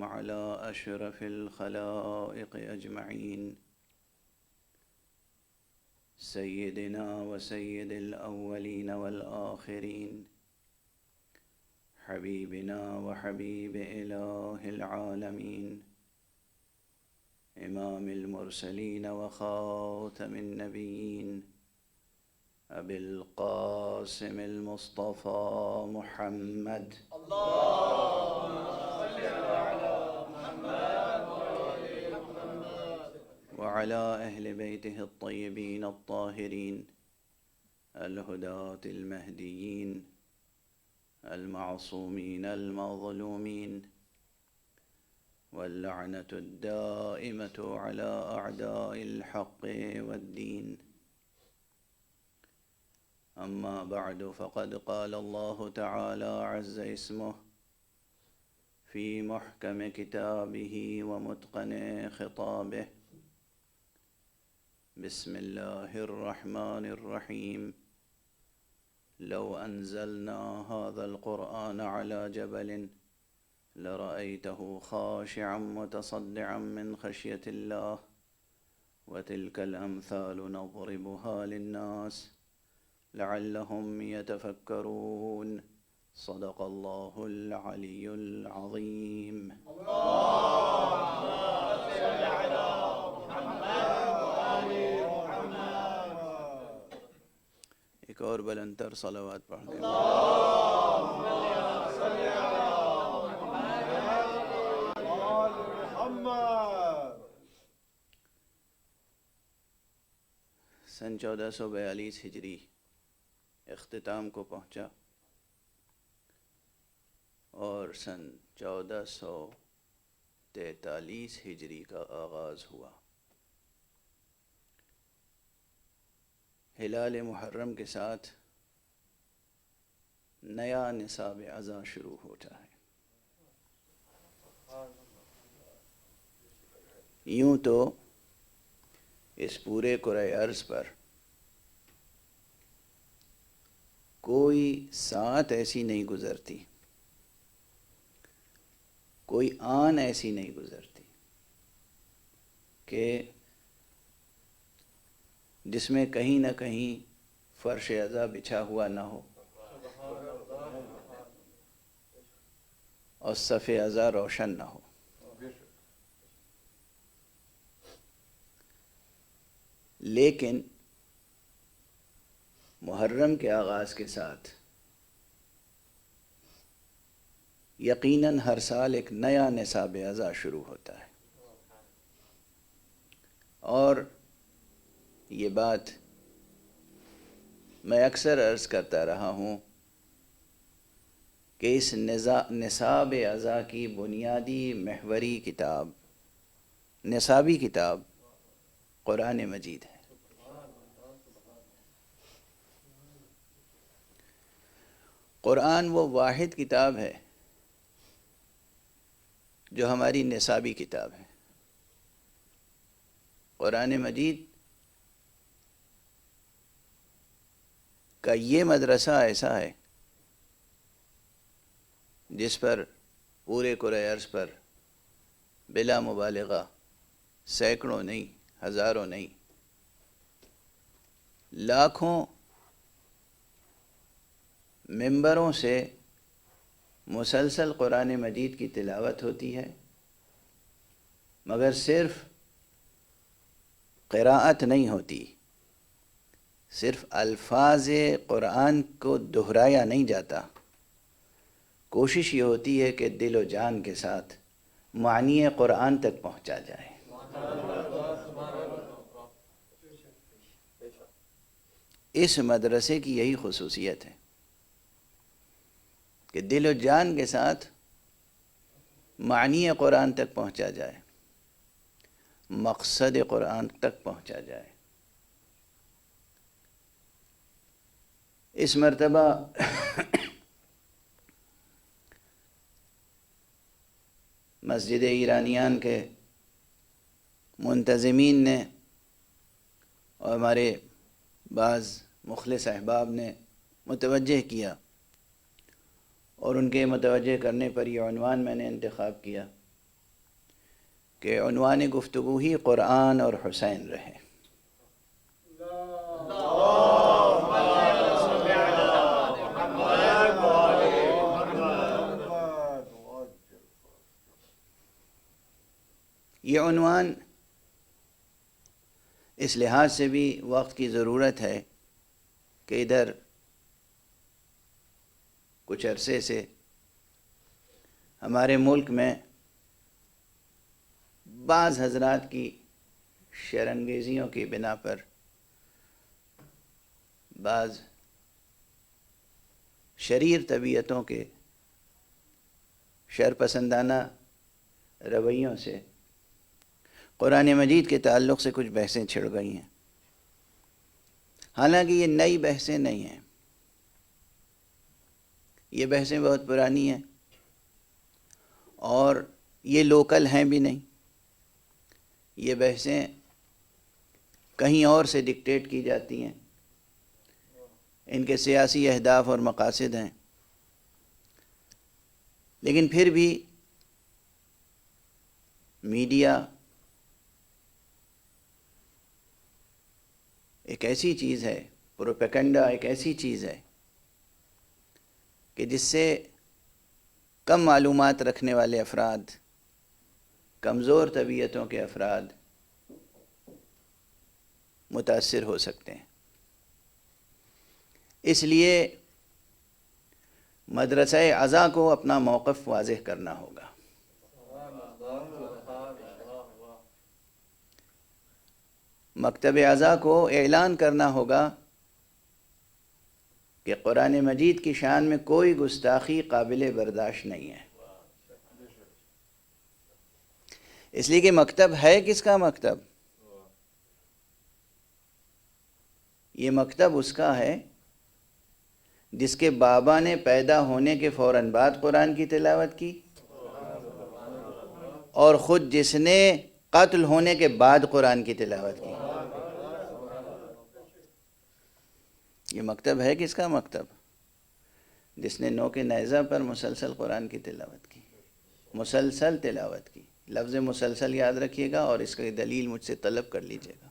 على أشرف الخلائق أجمعين سيدنا وسيد الأولين والآخرين حبيبنا وحبيب إله العالمين إمام المرسلين وخاتم النبيين أبي القاسم المصطفى محمد وعلى أهل بيته الطيبين الطاهرين الهداة المهديين المعصومين المظلومين واللعنة الدائمة على أعداء الحق والدين. أما بعد، فقد قال الله تعالى عز اسمه في محكم كتابه ومتقن خطابه: بسم الله الرحمن الرحيم. لو أنزلنا هذا القرآن على جبل لرأيته خاشعا متصدعا من خشية الله وتلك الأمثال نضربها للناس لعلهم يتفكرون. صدق الله العلي العظيم. ایک اور بلندتر صلوات پڑھ دیں. سن 1442 ہجری اختتام کو پہنچا اور سن 1443 ہجری کا آغاز ہوا. ہلال محرم کے ساتھ نیا نصاب اعضاء شروع ہوتا ہے. یوں تو اس پورے کرۂ ارض پر کوئی ساعت ایسی نہیں گزرتی، کوئی آن ایسی نہیں گزرتی کہ جس میں کہیں نہ کہیں فرش اعضاء بچھا ہوا نہ ہو اور صف اعضاء روشن نہ ہو. لیکن محرم کے آغاز کے ساتھ یقیناً ہر سال ایک نیا نصاب اعضاء شروع ہوتا ہے. اور یہ بات میں اکثر عرض کرتا رہا ہوں کہ اس نصاب اعضاء کی بنیادی محوری کتاب، نصابی کتاب قرآن مجید ہے. قرآن وہ واحد کتاب ہے جو ہماری نصابی کتاب ہے. قرآن مجید کا یہ مدرسہ ایسا ہے جس پر پورے کرۂ ارض پر بلا مبالغہ سینکڑوں نہیں، ہزاروں نہیں، لاکھوں ممبروں سے مسلسل قرآن مجید کی تلاوت ہوتی ہے، مگر صرف قراءت نہیں ہوتی، صرف الفاظ قرآن کو دہرایا نہیں جاتا. کوشش یہ ہوتی ہے کہ دل و جان کے ساتھ معنی قرآن تک پہنچا جائے. اس مدرسے کی یہی خصوصیت ہے کہ دل و جان کے ساتھ معنی قرآن تک پہنچا جائے، مقصد قرآن تک پہنچا جائے. اس مرتبہ مسجد ایرانیان کے منتظمین نے اور ہمارے بعض مخلص احباب نے متوجہ کیا، اور ان کے متوجہ کرنے پر یہ عنوان میں نے انتخاب کیا کہ عنوان گفتگو ہی قرآن اور حسین رہے۔ یہ عنوان اس لحاظ سے بھی وقت کی ضرورت ہے کہ ادھر کچھ عرصے سے ہمارے ملک میں بعض حضرات کی شرانگیزیوں کی بنا پر بعض شریر طبیعتوں کے شرپسندانہ رویوں سے قرآن مجید کے تعلق سے کچھ بحثیں چھڑ گئی ہیں۔ حالانکہ یہ نئی بحثیں نہیں ہیں، یہ بحثیں بہت پرانی ہیں اور یہ لوکل ہیں بھی نہیں، یہ بحثیں کہیں اور سے ڈکٹیٹ کی جاتی ہیں، ان کے سیاسی اہداف اور مقاصد ہیں، لیکن پھر بھی میڈیا ایک ایسی چیز ہے، پروپیگنڈا ایک ایسی چیز ہے کہ جس سے کم معلومات رکھنے والے افراد، کمزور طبیعتوں کے افراد متاثر ہو سکتے ہیں۔ اس لیے مدرسہ اعضاء کو اپنا موقف واضح کرنا ہوگا۔ مکتب اعضاء کو اعلان کرنا ہوگا کہ قرآن مجید کی شان میں کوئی گستاخی قابل برداشت نہیں ہے، اس لیے کہ مکتب ہے کس کا مکتب؟ یہ مکتب اس کا ہے جس کے بابا نے پیدا ہونے کے فوراً بعد قرآن کی تلاوت کی اور خود جس نے قتل ہونے کے بعد قرآن کی تلاوت کی۔ یہ مکتب ہے کس کا مکتب؟ جس نے نوک نیزہ پر مسلسل قرآن کی تلاوت کی، مسلسل تلاوت کی۔ لفظ مسلسل یاد رکھیے گا اور اس کی دلیل مجھ سے طلب کر لیجیے گا۔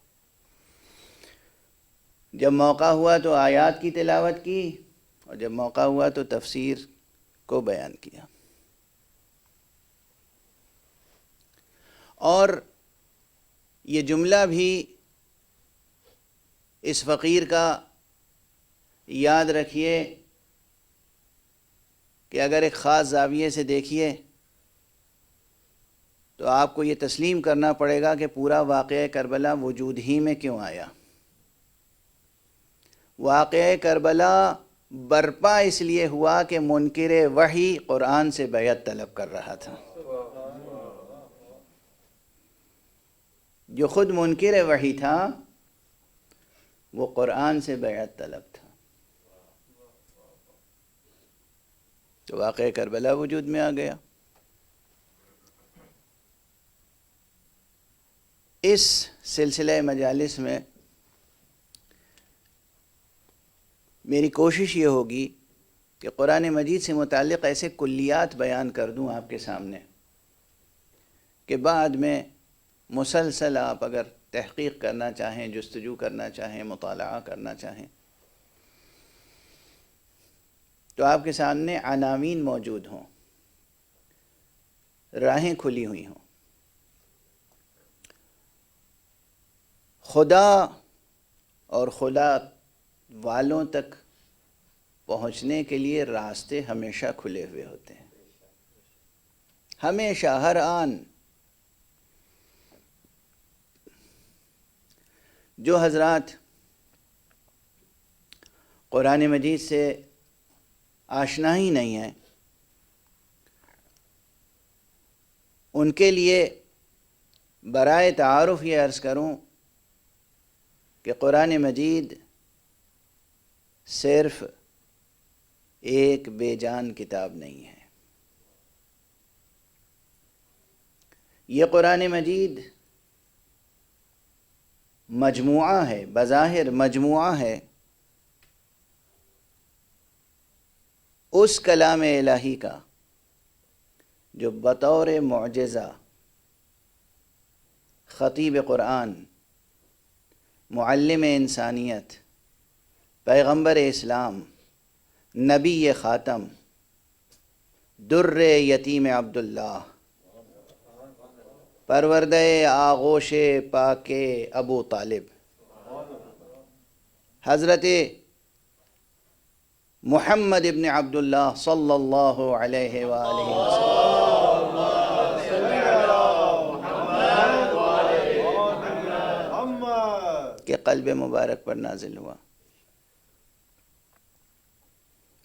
جب موقع ہوا تو آیات کی تلاوت کی اور جب موقع ہوا تو تفسیر کو بیان کیا۔ اور یہ جملہ بھی اس فقیر کا یاد رکھیے کہ اگر ایک خاص زاویے سے دیکھیے تو آپ کو یہ تسلیم کرنا پڑے گا کہ پورا واقعہ کربلا وجود ہی میں کیوں آیا۔ واقعہ کربلا برپا اس لیے ہوا کہ منکر وحی قرآن سے بیعت طلب کر رہا تھا۔ جو خود منکر وحی تھا وہ قرآن سے بیعت طلب تھا، تو واقعہ کربلا وجود میں آ گیا۔ اس سلسلہ مجالس میں میری کوشش یہ ہوگی کہ قرآن مجید سے متعلق ایسے کلیات بیان کر دوں آپ کے سامنے کہ بعد میں مسلسل آپ اگر تحقیق کرنا چاہیں، جستجو کرنا چاہیں، مطالعہ کرنا چاہیں تو آپ کے سامنے عناوین موجود ہوں، راہیں کھلی ہوئی ہوں۔ خدا اور خدا والوں تک پہنچنے کے لیے راستے ہمیشہ کھلے ہوئے ہوتے ہیں، ہمیشہ، ہر آن۔ جو حضرات قرآن مجید سے آشنا ہی نہیں ہیں ان کے لیے برائے تعارف یہ عرض کروں کہ قرآن مجید صرف ایک بے جان کتاب نہیں ہے۔ یہ قرآن مجید مجموعہ ہے، بظاہر مجموعہ ہے اس کلام الہی کا جو بطور معجزہ خطیب قرآن، معلم انسانیت، پیغمبر اسلام، نبی خاتم، در یتیم عبداللہ، پروردہ آغوش پاک ابو طالب، حضرت محمد ابن عبداللہ صلی اللہ علیہ وآلہ وسلم کے قلب مبارک پر نازل ہوا۔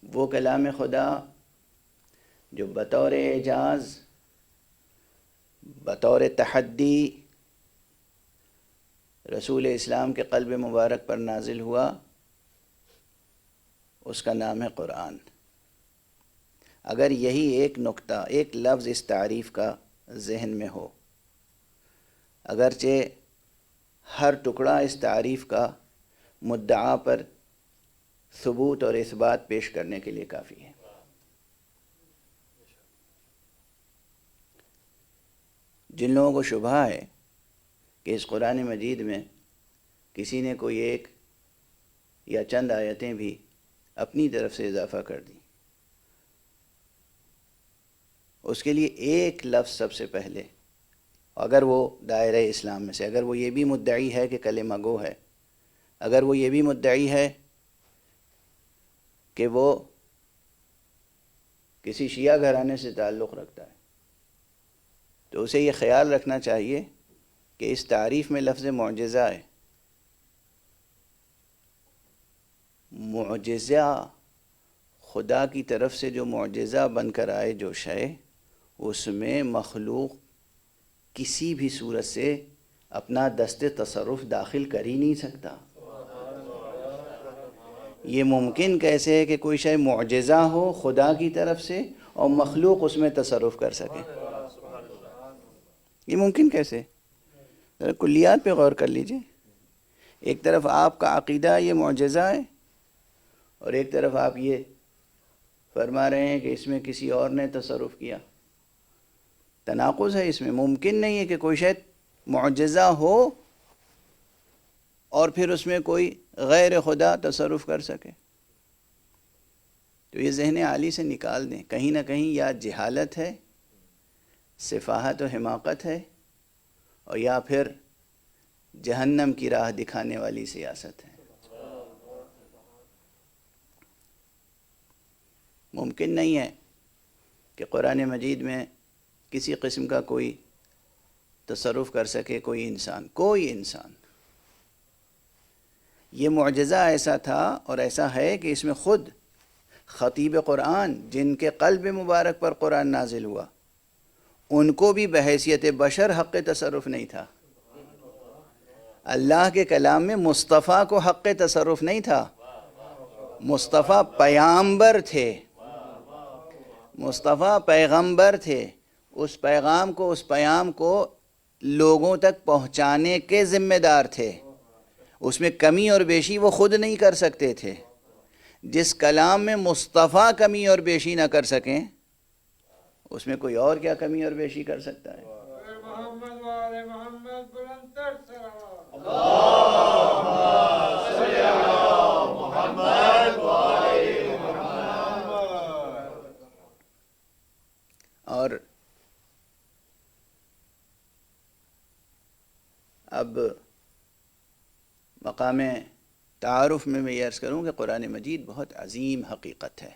وہ کلام خدا جو بطور اعجاز، بطور تحدی رسول اسلام کے قلب مبارک پر نازل ہوا، اس کا نام ہے قرآن۔ اگر یہی ایک نقطہ، ایک لفظ اس تعریف کا ذہن میں ہو، اگرچہ ہر ٹکڑا اس تعریف کا مدعا پر ثبوت اور اثبات پیش کرنے کے لیے کافی ہے۔ جن لوگوں کو شبہ ہے کہ اس قرآن مجید میں کسی نے کوئی ایک یا چند آیتیں بھی اپنی طرف سے اضافہ کر دی، اس کے لیے ایک لفظ سب سے پہلے، اگر وہ دائرہ اسلام میں سے، اگر وہ یہ بھی مدعی ہے کہ کلمہ گو ہے، اگر وہ یہ بھی مدعی ہے کہ وہ کسی شیعہ گھرانے سے تعلق رکھتا ہے، تو اسے یہ خیال رکھنا چاہیے کہ اس تعریف میں لفظ معجزہ ہے۔ معجزہ خدا کی طرف سے جو معجزہ بن کر آئے جو شے، اس میں مخلوق کسی بھی صورت سے اپنا دست تصرف داخل کر ہی نہیں سکتا۔ یہ ممکن کیسے ہے کہ کوئی شے معجزہ ہو خدا کی طرف سے اور مخلوق اس میں تصرف کر سکے؟ یہ ممکن کیسے؟ ذرا کلیات پہ غور کر لیجئے۔ ایک طرف آپ کا عقیدہ یہ معجزہ ہے، اور ایک طرف آپ یہ فرما رہے ہیں کہ اس میں کسی اور نے تصرف کیا۔ تناقض ہے اس میں۔ ممکن نہیں ہے کہ کوئی شے معجزہ ہو اور پھر اس میں کوئی غیر خدا تصرف کر سکے۔ تو یہ ذہن عالی سے نکال دیں، کہیں نہ کہیں یا جہالت ہے، سفاہت و حماقت ہے، اور یا پھر جہنم کی راہ دکھانے والی سیاست ہے۔ ممکن نہیں ہے کہ قرآن مجید میں کسی قسم کا کوئی تصرف کر سکے کوئی انسان۔ یہ معجزہ ایسا تھا اور ایسا ہے کہ اس میں خود خطیب قرآن، جن کے قلب مبارک پر قرآن نازل ہوا، ان کو بھی بحیثیت بشر حق تصرف نہیں تھا۔ اللہ کے کلام میں مصطفیٰ کو حق تصرف نہیں تھا۔ مصطفیٰ پیغمبر تھے، مصطفیٰ پیغمبر تھے، اس پیغام کو، اس پیام کو لوگوں تک پہنچانے کے ذمہ دار تھے۔ اس میں کمی اور بیشی وہ خود نہیں کر سکتے تھے۔ جس کلام میں مصطفیٰ کمی اور بیشی نہ کر سکیں، اس میں کوئی اور کیا کمی اور بیشی کر سکتا ہے؟ محمد وآل محمد بلندتر صلوات۔ اور اب مقام تعارف میں یہ عرض کروں کہ قرآن مجید بہت عظیم حقیقت ہے،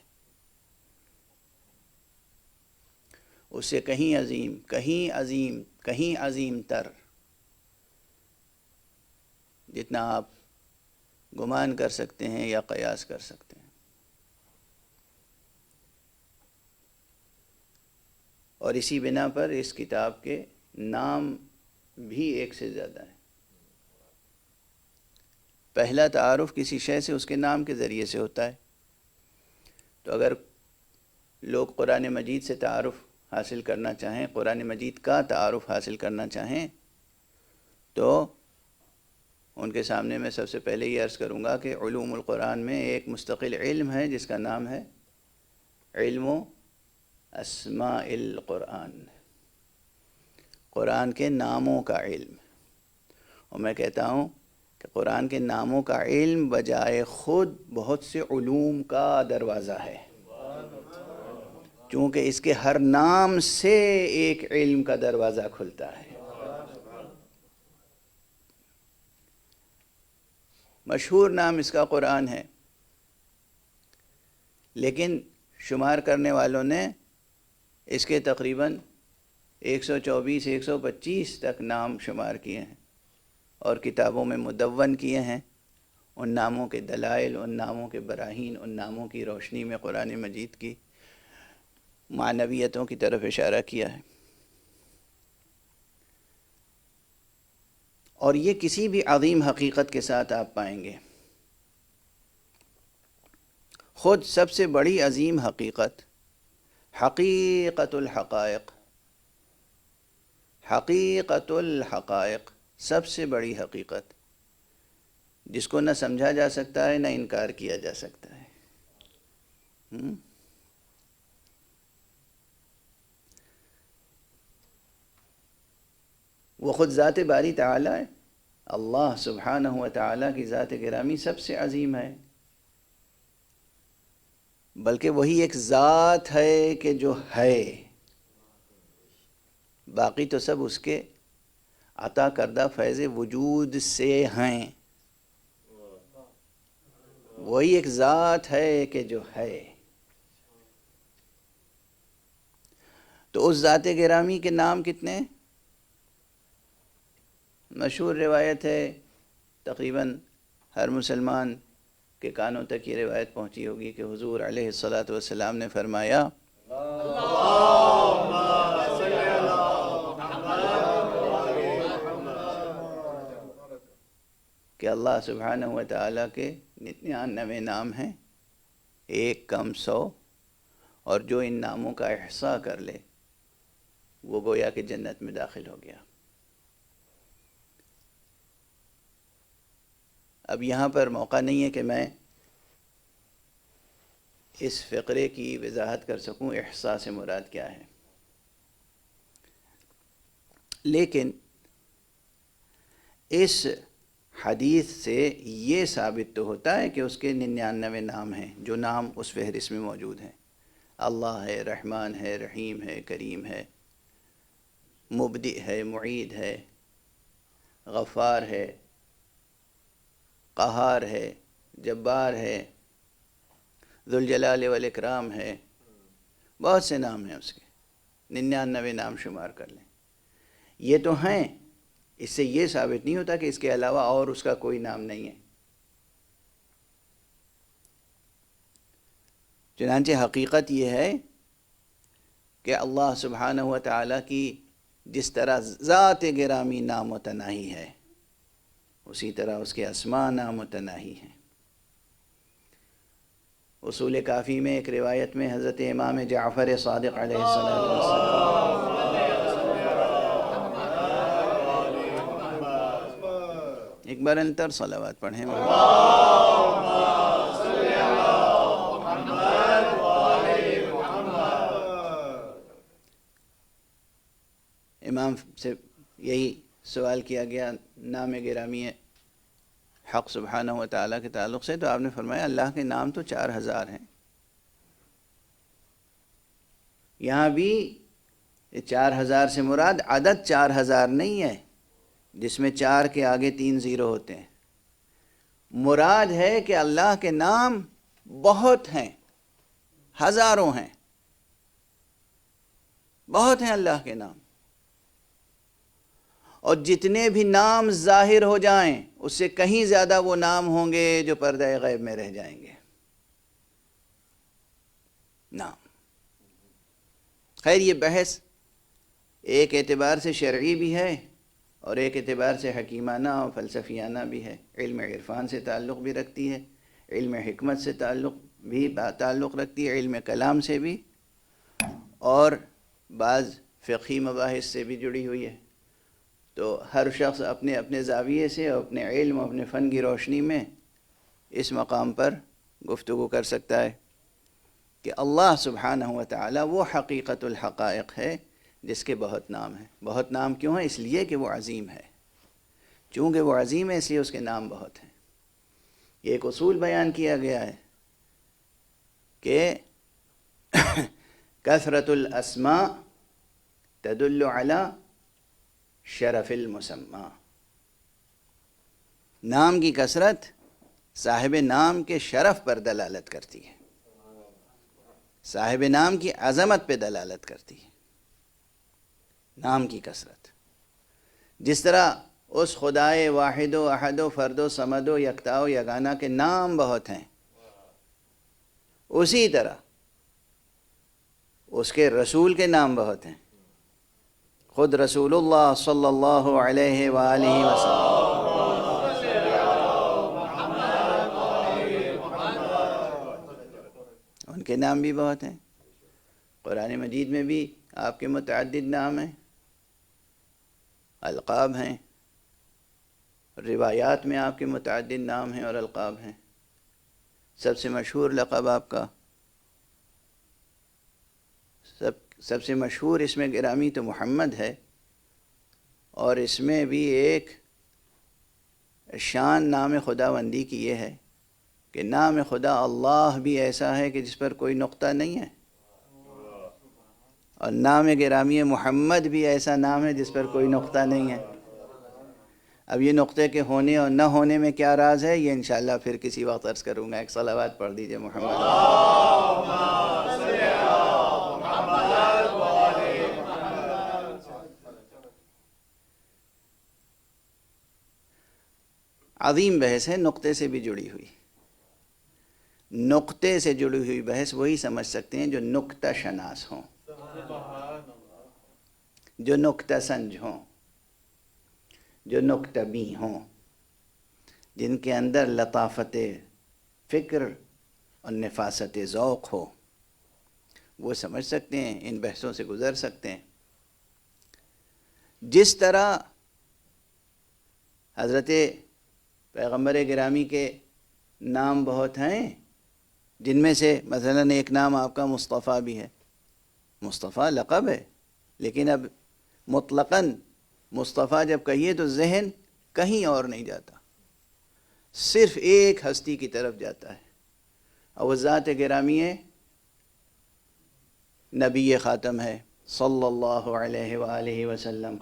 اس سے کہیں عظیم، کہیں عظیم، کہیں عظیم تر، جتنا آپ گمان کر سکتے ہیں یا قیاس کر سکتے ہیں۔ اور اسی بنا پر اس کتاب کے نام بھی ایک سے زیادہ ہیں۔ پہلا تعارف کسی شے سے اس کے نام کے ذریعے سے ہوتا ہے۔ تو اگر لوگ قرآن مجید سے تعارف حاصل کرنا چاہیں، قرآن مجید کا تعارف حاصل کرنا چاہیں، تو ان کے سامنے میں سب سے پہلے یہ عرض کروں گا کہ علوم القرآن میں ایک مستقل علم ہے جس کا نام ہے علم اسماء القرآن، قرآن کے ناموں کا علم۔ اور میں کہتا ہوں کہ قرآن کے ناموں کا علم بجائے خود بہت سے علوم کا دروازہ ہے، چونکہ اس کے ہر نام سے ایک علم کا دروازہ کھلتا ہے۔ مشہور نام اس کا قرآن ہے، لیکن شمار کرنے والوں نے اس کے تقریباً 124 125 تک نام شمار کیے ہیں اور کتابوں میں مدون کیے ہیں۔ ان ناموں کے دلائل، ان ناموں کے براہین، ان ناموں کی روشنی میں قرآن مجید کی معنویتوں کی طرف اشارہ کیا ہے۔ اور یہ کسی بھی عظیم حقیقت کے ساتھ آپ پائیں گے۔ خود سب سے بڑی عظیم حقیقت حقیقت الحقائق، حقیقت الحقائق، سب سے بڑی حقیقت جس کو نہ سمجھا جا سکتا ہے نہ انکار کیا جا سکتا ہے۔ وہ خود ذات باری تعالی ہے۔ اللہ سبحانہ و تعالیٰ کی ذات گرامی سب سے عظیم ہے، بلکہ وہی ایک ذات ہے کہ جو ہے، باقی تو سب اس کے عطا کردہ فیض وجود سے ہیں۔ وہی ایک ذات ہے کہ جو ہے۔ تو اس ذات گرامی کے نام کتنے؟ مشہور روایت ہے، تقریباً ہر مسلمان کے کانوں تک یہ روایت پہنچی ہوگی کہ حضور علیہ الصلاۃ والسلام نے فرمایا کہ اللہ سبحانہ و تعالیٰ کے 99 نام ہیں، ایک کم 100، اور جو ان ناموں کا احصاء کر لے وہ گویا کہ جنت میں داخل ہو گیا۔ اب یہاں پر موقع نہیں ہے کہ میں اس فقرے کی وضاحت کر سکوں احصاء سے مراد کیا ہے، لیکن اس حدیث سے یہ ثابت تو ہوتا ہے کہ اس کے 99 نام ہیں، جو نام اس فہرست میں موجود ہیں۔ اللہ ہے، رحمان ہے، رحیم ہے، کریم ہے، مبدئ ہے، معید ہے، غفار ہے، قہار ہے، جبار ہے، ذوالجلال والاکرام ہے، بہت سے نام ہیں اس کے، 99 نام شمار کر لیں۔ یہ تو ہیں، اس سے یہ ثابت نہیں ہوتا کہ اس کے علاوہ اور اس کا کوئی نام نہیں ہے۔ چنانچہ حقیقت یہ ہے کہ اللہ سبحانہ و تعالیٰ کی جس طرح ذات گرامی نامتناہی ہے، اسی طرح اس کے اسماء نامتناہی ہیں۔ اصول کافی میں ایک روایت میں حضرت امام جعفر صادق علیہ السلام ایک بار انتر صلوات پڑھیں۔ امام سے یہی سوال کیا گیا نام گرامی حق سبحانہ و تعالیٰ کے تعلق سے، تو آپ نے فرمایا اللہ کے نام تو 4000 ہیں۔ یہاں بھی 4000 سے مراد عدد 4000 نہیں ہے جس میں 4 کے آگے 3 زیرو ہوتے ہیں، مراد ہے کہ اللہ کے نام بہت ہیں، ہزاروں ہیں، بہت ہیں اللہ کے نام، اور جتنے بھی نام ظاہر ہو جائیں اس سے کہیں زیادہ وہ نام ہوں گے جو پردہ غیب میں رہ جائیں گے۔ نام، خیر یہ بحث ایک اعتبار سے شرعی بھی ہے اور ایک اعتبار سے حکیمانہ اور فلسفیانہ بھی ہے، علم عرفان سے تعلق بھی رکھتی ہے، علم حکمت سے تعلق رکھتی ہے، علم کلام سے بھی، اور بعض فقہی مباحث سے بھی جڑی ہوئی ہے۔ تو ہر شخص اپنے اپنے زاویے سے اور اپنے علم اور اپنے فن کی روشنی میں اس مقام پر گفتگو کر سکتا ہے کہ اللہ سبحانہ و تعالی وہ حقیقت الحقائق ہے جس کے بہت نام ہیں۔ بہت نام کیوں ہیں؟ اس لیے کہ وہ عظیم ہے، چونکہ وہ عظیم ہے اس لیے اس کے نام بہت ہیں۔ یہ ایک اصول بیان کیا گیا ہے کہ کثرت الاسماء تدل علی شرف المسمى، نام کی کثرت صاحب نام کے شرف پر دلالت کرتی ہے، صاحب نام کی عظمت پہ دلالت کرتی ہے نام کی کثرت۔ جس طرح اس خدائے واحد و احد و فرد و صمد و یکتا و یگانہ کے نام بہت ہیں، اسی طرح اس کے رسول کے نام بہت ہیں۔ خود رسول اللہ صلی اللہ علیہ وآلہ وسلم ان کے نام بھی بہت ہیں۔ قرآن مجید میں بھی آپ کے متعدد نام ہیں، القاب ہیں، روایات میں آپ کے متعدد نام ہیں اور القاب ہیں۔ سب سے مشہور لقب آپ کا، سب سے مشہور اسم گرامی تو محمد ہے، اور اس میں بھی ایک شان نام خداوندی کی یہ ہے کہ نام خدا اللہ بھی ایسا ہے کہ جس پر کوئی نقطہ نہیں ہے، اور نام گرامی محمد بھی ایسا نام ہے جس پر کوئی نقطہ نہیں ہے۔ اب یہ نقطے کے ہونے اور نہ ہونے میں کیا راز ہے، یہ انشاءاللہ پھر کسی وقت عرض کروں گا۔ ایک صلوات پڑھ دیجئے محمد۔ عظیم بحث ہے، نقطے سے بھی جڑی ہوئی۔ نقطے سے جڑی ہوئی بحث وہی سمجھ سکتے ہیں جو نقطہ شناس ہوں، جو نقطہ سنج ہوں، جو نقطہ بی ہوں، جن کے اندر لطافت فکر اور نفاست ذوق ہو، وہ سمجھ سکتے ہیں، ان بحثوں سے گزر سکتے ہیں۔ جس طرح حضرت پیغمبر گرامی کے نام بہت ہیں، جن میں سے مثلاً ایک نام آپ کا مصطفیٰ بھی ہے۔ مصطفیٰ لقب ہے، لیکن اب مطلقاً مصطفیٰ جب کہیے تو ذہن کہیں اور نہیں جاتا، صرف ایک ہستی کی طرف جاتا ہے، اور وہ ذات گرامی ہے، نبی خاتم ہے صلی اللہ علیہ وآلہ وسلم۔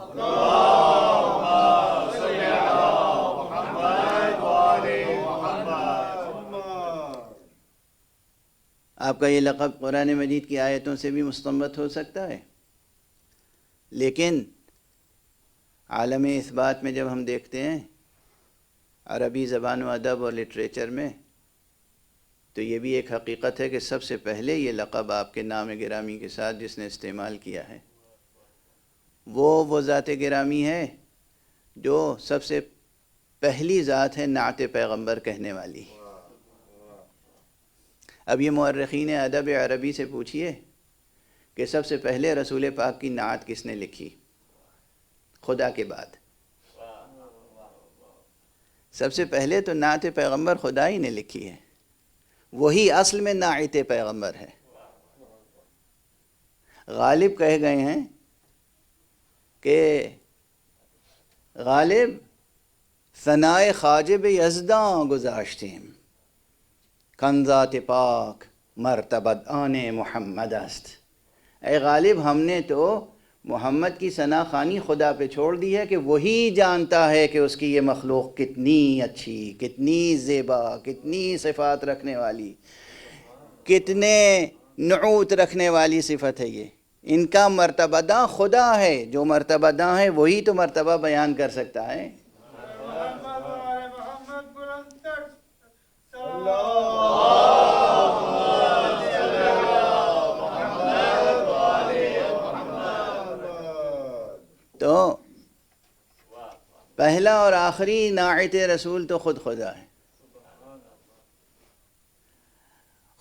آپ کا یہ لقب قرآن مجید کی آیتوں سے بھی مستنبط ہو سکتا ہے، لیکن عالم اثبات میں جب ہم دیکھتے ہیں عربی زبان و ادب اور لٹریچر میں، تو یہ بھی ایک حقیقت ہے کہ سب سے پہلے یہ لقب آپ کے نام گرامی کے ساتھ جس نے استعمال کیا ہے وہ ذات گرامی ہے جو سب سے پہلی ذات ہے نعت پیغمبر کہنے والی۔ اب یہ مورخین ادب عربی سے پوچھئے کہ سب سے پہلے رسول پاک کی نعت کس نے لکھی خدا کے بعد؟ سب سے پہلے تو نعت پیغمبر خدا ہی نے لکھی ہے، وہی اصل میں ناعت پیغمبر ہے۔ غالب کہہ گئے ہیں کہ غالب ثنائے خواجب یزداں گذاشتیم، کنزات پاک مرتبت آن محمد است۔ اے غالب، ہم نے تو محمد کی ثنا خوانی خدا پہ چھوڑ دی ہے کہ وہی جانتا ہے کہ اس کی یہ مخلوق کتنی اچھی، کتنی زیبا، کتنی صفات رکھنے والی، کتنے نعوت رکھنے والی صفت ہے یہ۔ ان کا مرتبہ داں خدا ہے، جو مرتبہ داں ہے وہی تو مرتبہ بیان کر سکتا ہے۔ تو پہلا اور آخری ناعت رسول تو خود خدا ہے۔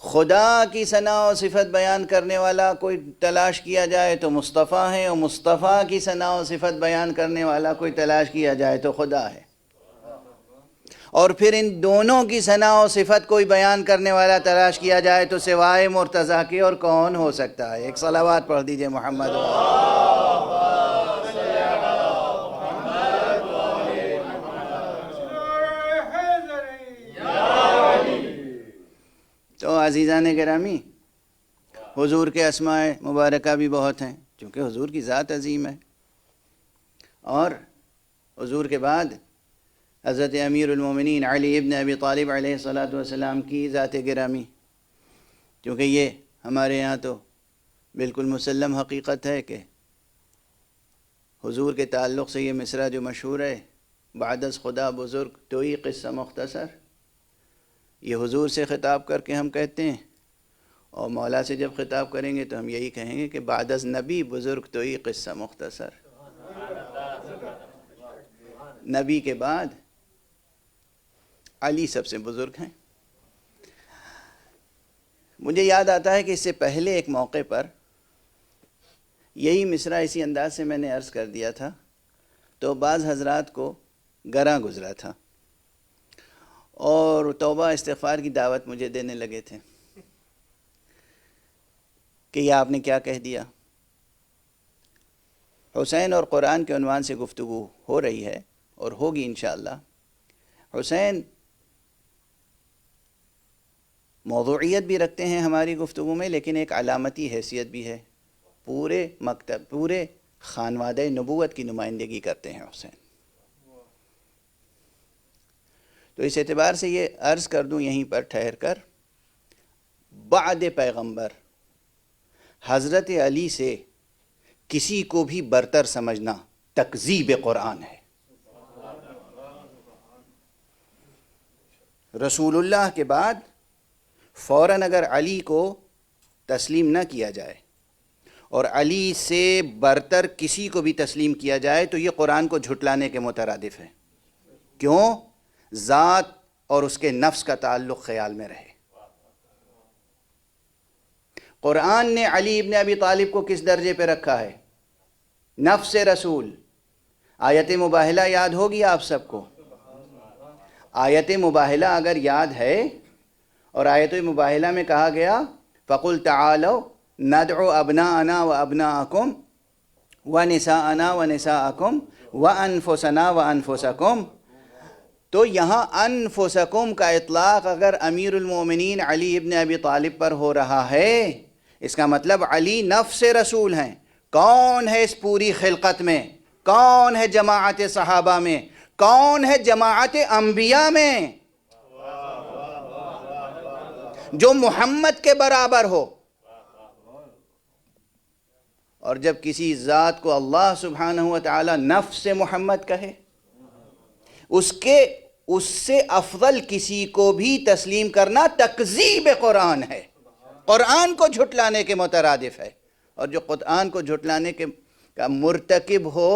خدا کی ثنا و صفت بیان کرنے والا کوئی تلاش کیا جائے تو مصطفیٰ ہے، اور مصطفیٰ کی ثنا و صفت بیان کرنے والا کوئی تلاش کیا جائے تو خدا ہے۔ اور پھر ان دونوں کی ثنا و صفت کوئی بیان کرنے والا تلاش کیا جائے تو سوائے مرتضیٰ کے اور کون ہو سکتا ہے؟ ایک صلوات پڑھ دیجئے محمد۔ عزیزان گرامی، حضور کے اسماء مبارکہ بھی بہت ہیں، چونکہ حضور کی ذات عظیم ہے، اور حضور کے بعد حضرت امیر المومنین علی ابن ابی طالب علیہ الصلاۃ والسلام کی ذات گرامی، کیونکہ یہ ہمارے یہاں تو بالکل مسلم حقیقت ہے کہ حضور کے تعلق سے یہ مصرع جو مشہور ہے، بعد از خدا بزرگ توئی قصہ مختصر، یہ حضور سے خطاب کر کے ہم کہتے ہیں، اور مولا سے جب خطاب کریں گے تو ہم یہی کہیں گے کہ بعد از نبی بزرگ توئی قصہ مختصر، نبی کے بعد علی سب سے بزرگ ہیں۔ مجھے یاد آتا ہے کہ اس سے پہلے ایک موقع پر یہی مصرع اسی انداز سے میں نے عرض کر دیا تھا، تو بعض حضرات کو گراں گزرا تھا اور توبہ استغفار کی دعوت مجھے دینے لگے تھے کہ یہ آپ نے کیا کہہ دیا۔ حسین اور قرآن کے عنوان سے گفتگو ہو رہی ہے اور ہوگی انشاءاللہ۔ حسین موضوعیت بھی رکھتے ہیں ہماری گفتگو میں، لیکن ایک علامتی حیثیت بھی ہے، پورے مکتب، پورے خانوادہ نبوت کی نمائندگی کرتے ہیں حسین۔ تو اس اعتبار سے یہ عرض کر دوں یہیں پر ٹھہر کر، بعد پیغمبر حضرت علی سے کسی کو بھی برتر سمجھنا تکذیب قرآن ہے۔ رسول اللہ کے بعد فوراً اگر علی کو تسلیم نہ کیا جائے اور علی سے برتر کسی کو بھی تسلیم کیا جائے تو یہ قرآن کو جھٹلانے کے مترادف ہے۔ کیوں؟ ذات اور اس کے نفس کا تعلق خیال میں رہے۔ قرآن نے علی ابن ابی طالب کو کس درجے پہ رکھا ہے؟ نفس رسول۔ آیت مباہلہ یاد ہوگی آپ سب کو؟ آیت مباہلہ اگر یاد ہے، اور آیت مباہلہ میں کہا گیا فَقُلْ تَعَالَوْا نَدْعُ أَبْنَاءَنَا وَأَبْنَاءَكُمْ وَنِسَاءَنَا وَنِسَاءَكُمْ وَأَنفُسَنَا وَأَنفُسَكُمْ، تو یہاں انفسکم کا اطلاق اگر امیر المومنین علی ابن ابی طالب پر ہو رہا ہے، اس کا مطلب علی نفس رسول ہیں۔ کون ہے اس پوری خلقت میں؟ کون ہے جماعت صحابہ میں؟ کون ہے جماعت انبیاء میں جو محمد کے برابر ہو؟ اور جب کسی ذات کو اللہ سبحانہ وتعالی نفس محمد کہے، اس سے افضل کسی کو بھی تسلیم کرنا تکذیب قرآن ہے، قرآن کو جھٹلانے کے مترادف ہے۔ اور جو قرآن کو جھٹلانے کا مرتکب ہو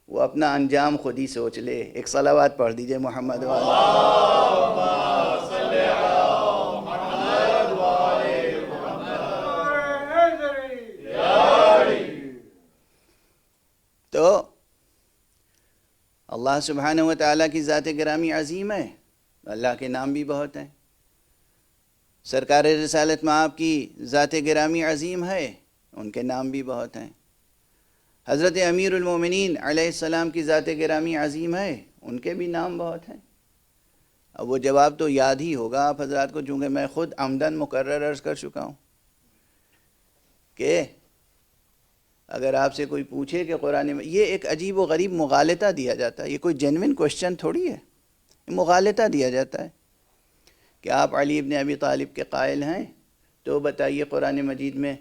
وہ اپنا انجام خود ہی سوچ لے۔ ایک صلوات پڑھ دیجئے محمد تو اللہ سبحانہ وتعالیٰ کی ذات گرامی عظیم ہے، اللہ کے نام بھی بہت ہیں۔ سرکار رسالت مآب کی ذات گرامی عظیم ہے، ان کے نام بھی بہت ہیں۔ حضرت امیر المومنین علیہ السلام کی ذات گرامی عظیم ہے، ان کے بھی نام بہت ہیں۔ اب وہ جواب تو یاد ہی ہوگا آپ حضرات کو، چونکہ میں خود عمدن مکرر عرض کر چکا ہوں کہ اگر آپ سے کوئی پوچھے کہ قرآن میں، یہ ایک عجیب و غریب مغالطہ دیا جاتا ہے، یہ کوئی جینوین کوشچن تھوڑی ہے، مغالطہ دیا جاتا ہے کہ آپ علی ابن ابی طالب کے قائل ہیں، تو بتائیے قرآن مجید میں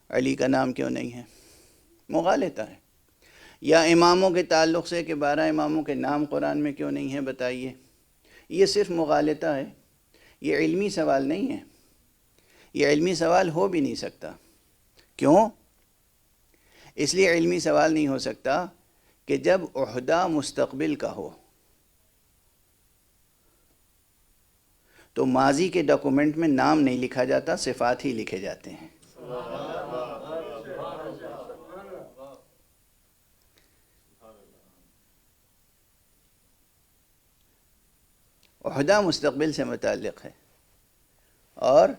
علی کا نام کیوں نہیں ہے؟ مغالطہ ہے۔ یا اماموں کے تعلق سے کہ 12 اماموں کے نام قرآن میں کیوں نہیں ہیں، بتائیے۔ یہ صرف مغالطہ ہے، یہ علمی سوال نہیں ہے، یہ علمی سوال ہو بھی نہیں سکتا۔ کیوں؟ اس لیے علمی سوال نہیں ہو سکتا کہ جب عہدہ مستقبل کا ہو تو ماضی کے ڈاکومنٹ میں نام نہیں لکھا جاتا، صفات ہی لکھے جاتے ہیں۔ عہدہ مستقبل سے متعلق ہے، اور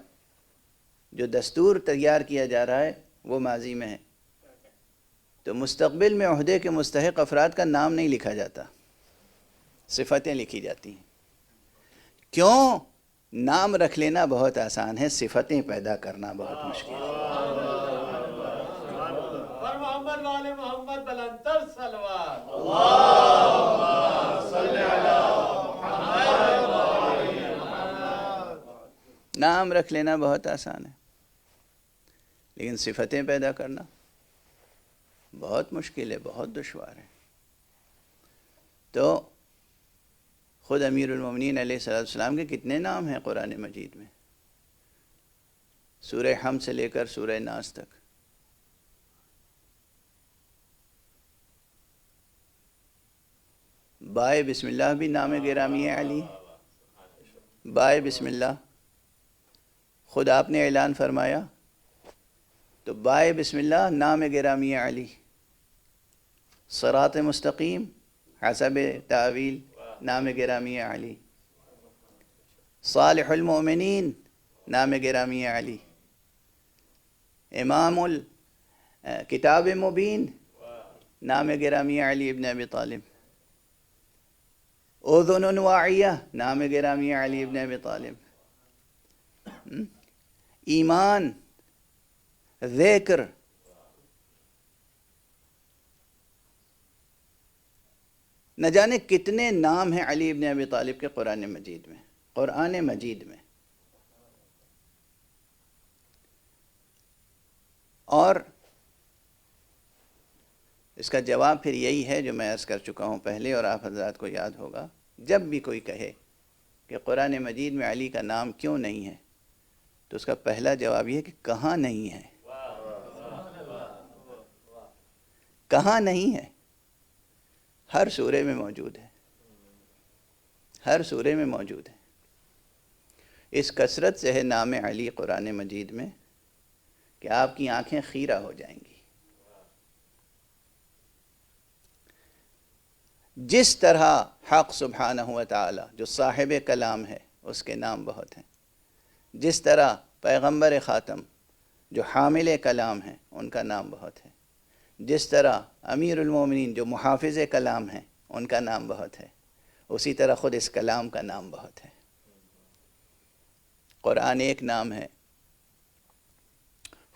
جو دستور تیار کیا جا رہا ہے وہ ماضی میں ہے، تو مستقبل میں عہدے کے مستحق افراد کا نام نہیں لکھا جاتا، صفتیں لکھی جاتی ہیں۔ کیوں؟ نام رکھ لینا بہت آسان ہے، صفتیں پیدا کرنا بہت مشکل ہے۔ پر محمد والے محمد بلندر صلوات۔ نام رکھ لینا بہت آسان ہے، لیکن صفتیں پیدا کرنا بہت مشکل ہے، بہت دشوار ہے۔ تو خود امیر المومنین علیہ السلام کے کتنے نام ہیں قرآن مجید میں؟ سورہ حمد سے لے کر سورہ ناس تک۔ بائے بسم اللہ بھی نام گرامی ہے علی، بائے بسم اللہ خود آپ نے اعلان فرمایا، تو بائے بسم اللہ نام گرامی ہے علی۔ صراط مستقیم حسب تعویل نام گرامی ہے علی۔ صالح المؤمنین نام گرامی ہے علی۔ امام کتاب مبین نام گرامی ہے علی ابن ابی طالب۔ اذن واعیہ نام گرامی ہے علی ابن ابی طالب۔ ایمان، ذکر، نہ جانے کتنے نام ہیں علی ابن ابی طالب کے قرآن مجید میں، قرآن مجید میں۔ اور اس کا جواب پھر یہی ہے جو میں عرض کر چکا ہوں پہلے، اور آپ حضرات کو یاد ہوگا، جب بھی کوئی کہے کہ قرآن مجید میں علی کا نام کیوں نہیں ہے، تو اس کا پہلا جواب یہ ہے کہ کہاں نہیں ہے، کہاں نہیں ہے؟ ہر سورے میں موجود ہے، ہر سورے میں موجود ہے۔ اس کثرت سے ہے نام علی قرآن مجید میں کہ آپ کی آنکھیں خیرہ ہو جائیں گی۔ جس طرح حق سبحانہ و تعالی جو صاحب کلام ہے اس کے نام بہت ہیں، جس طرح پیغمبر خاتم جو حامل کلام ہیں ان کا نام بہت ہے، جس طرح امیر المومنین جو محافظ کلام ہیں ان کا نام بہت ہے، اسی طرح خود اس کلام کا نام بہت ہے۔ قرآن ایک نام ہے،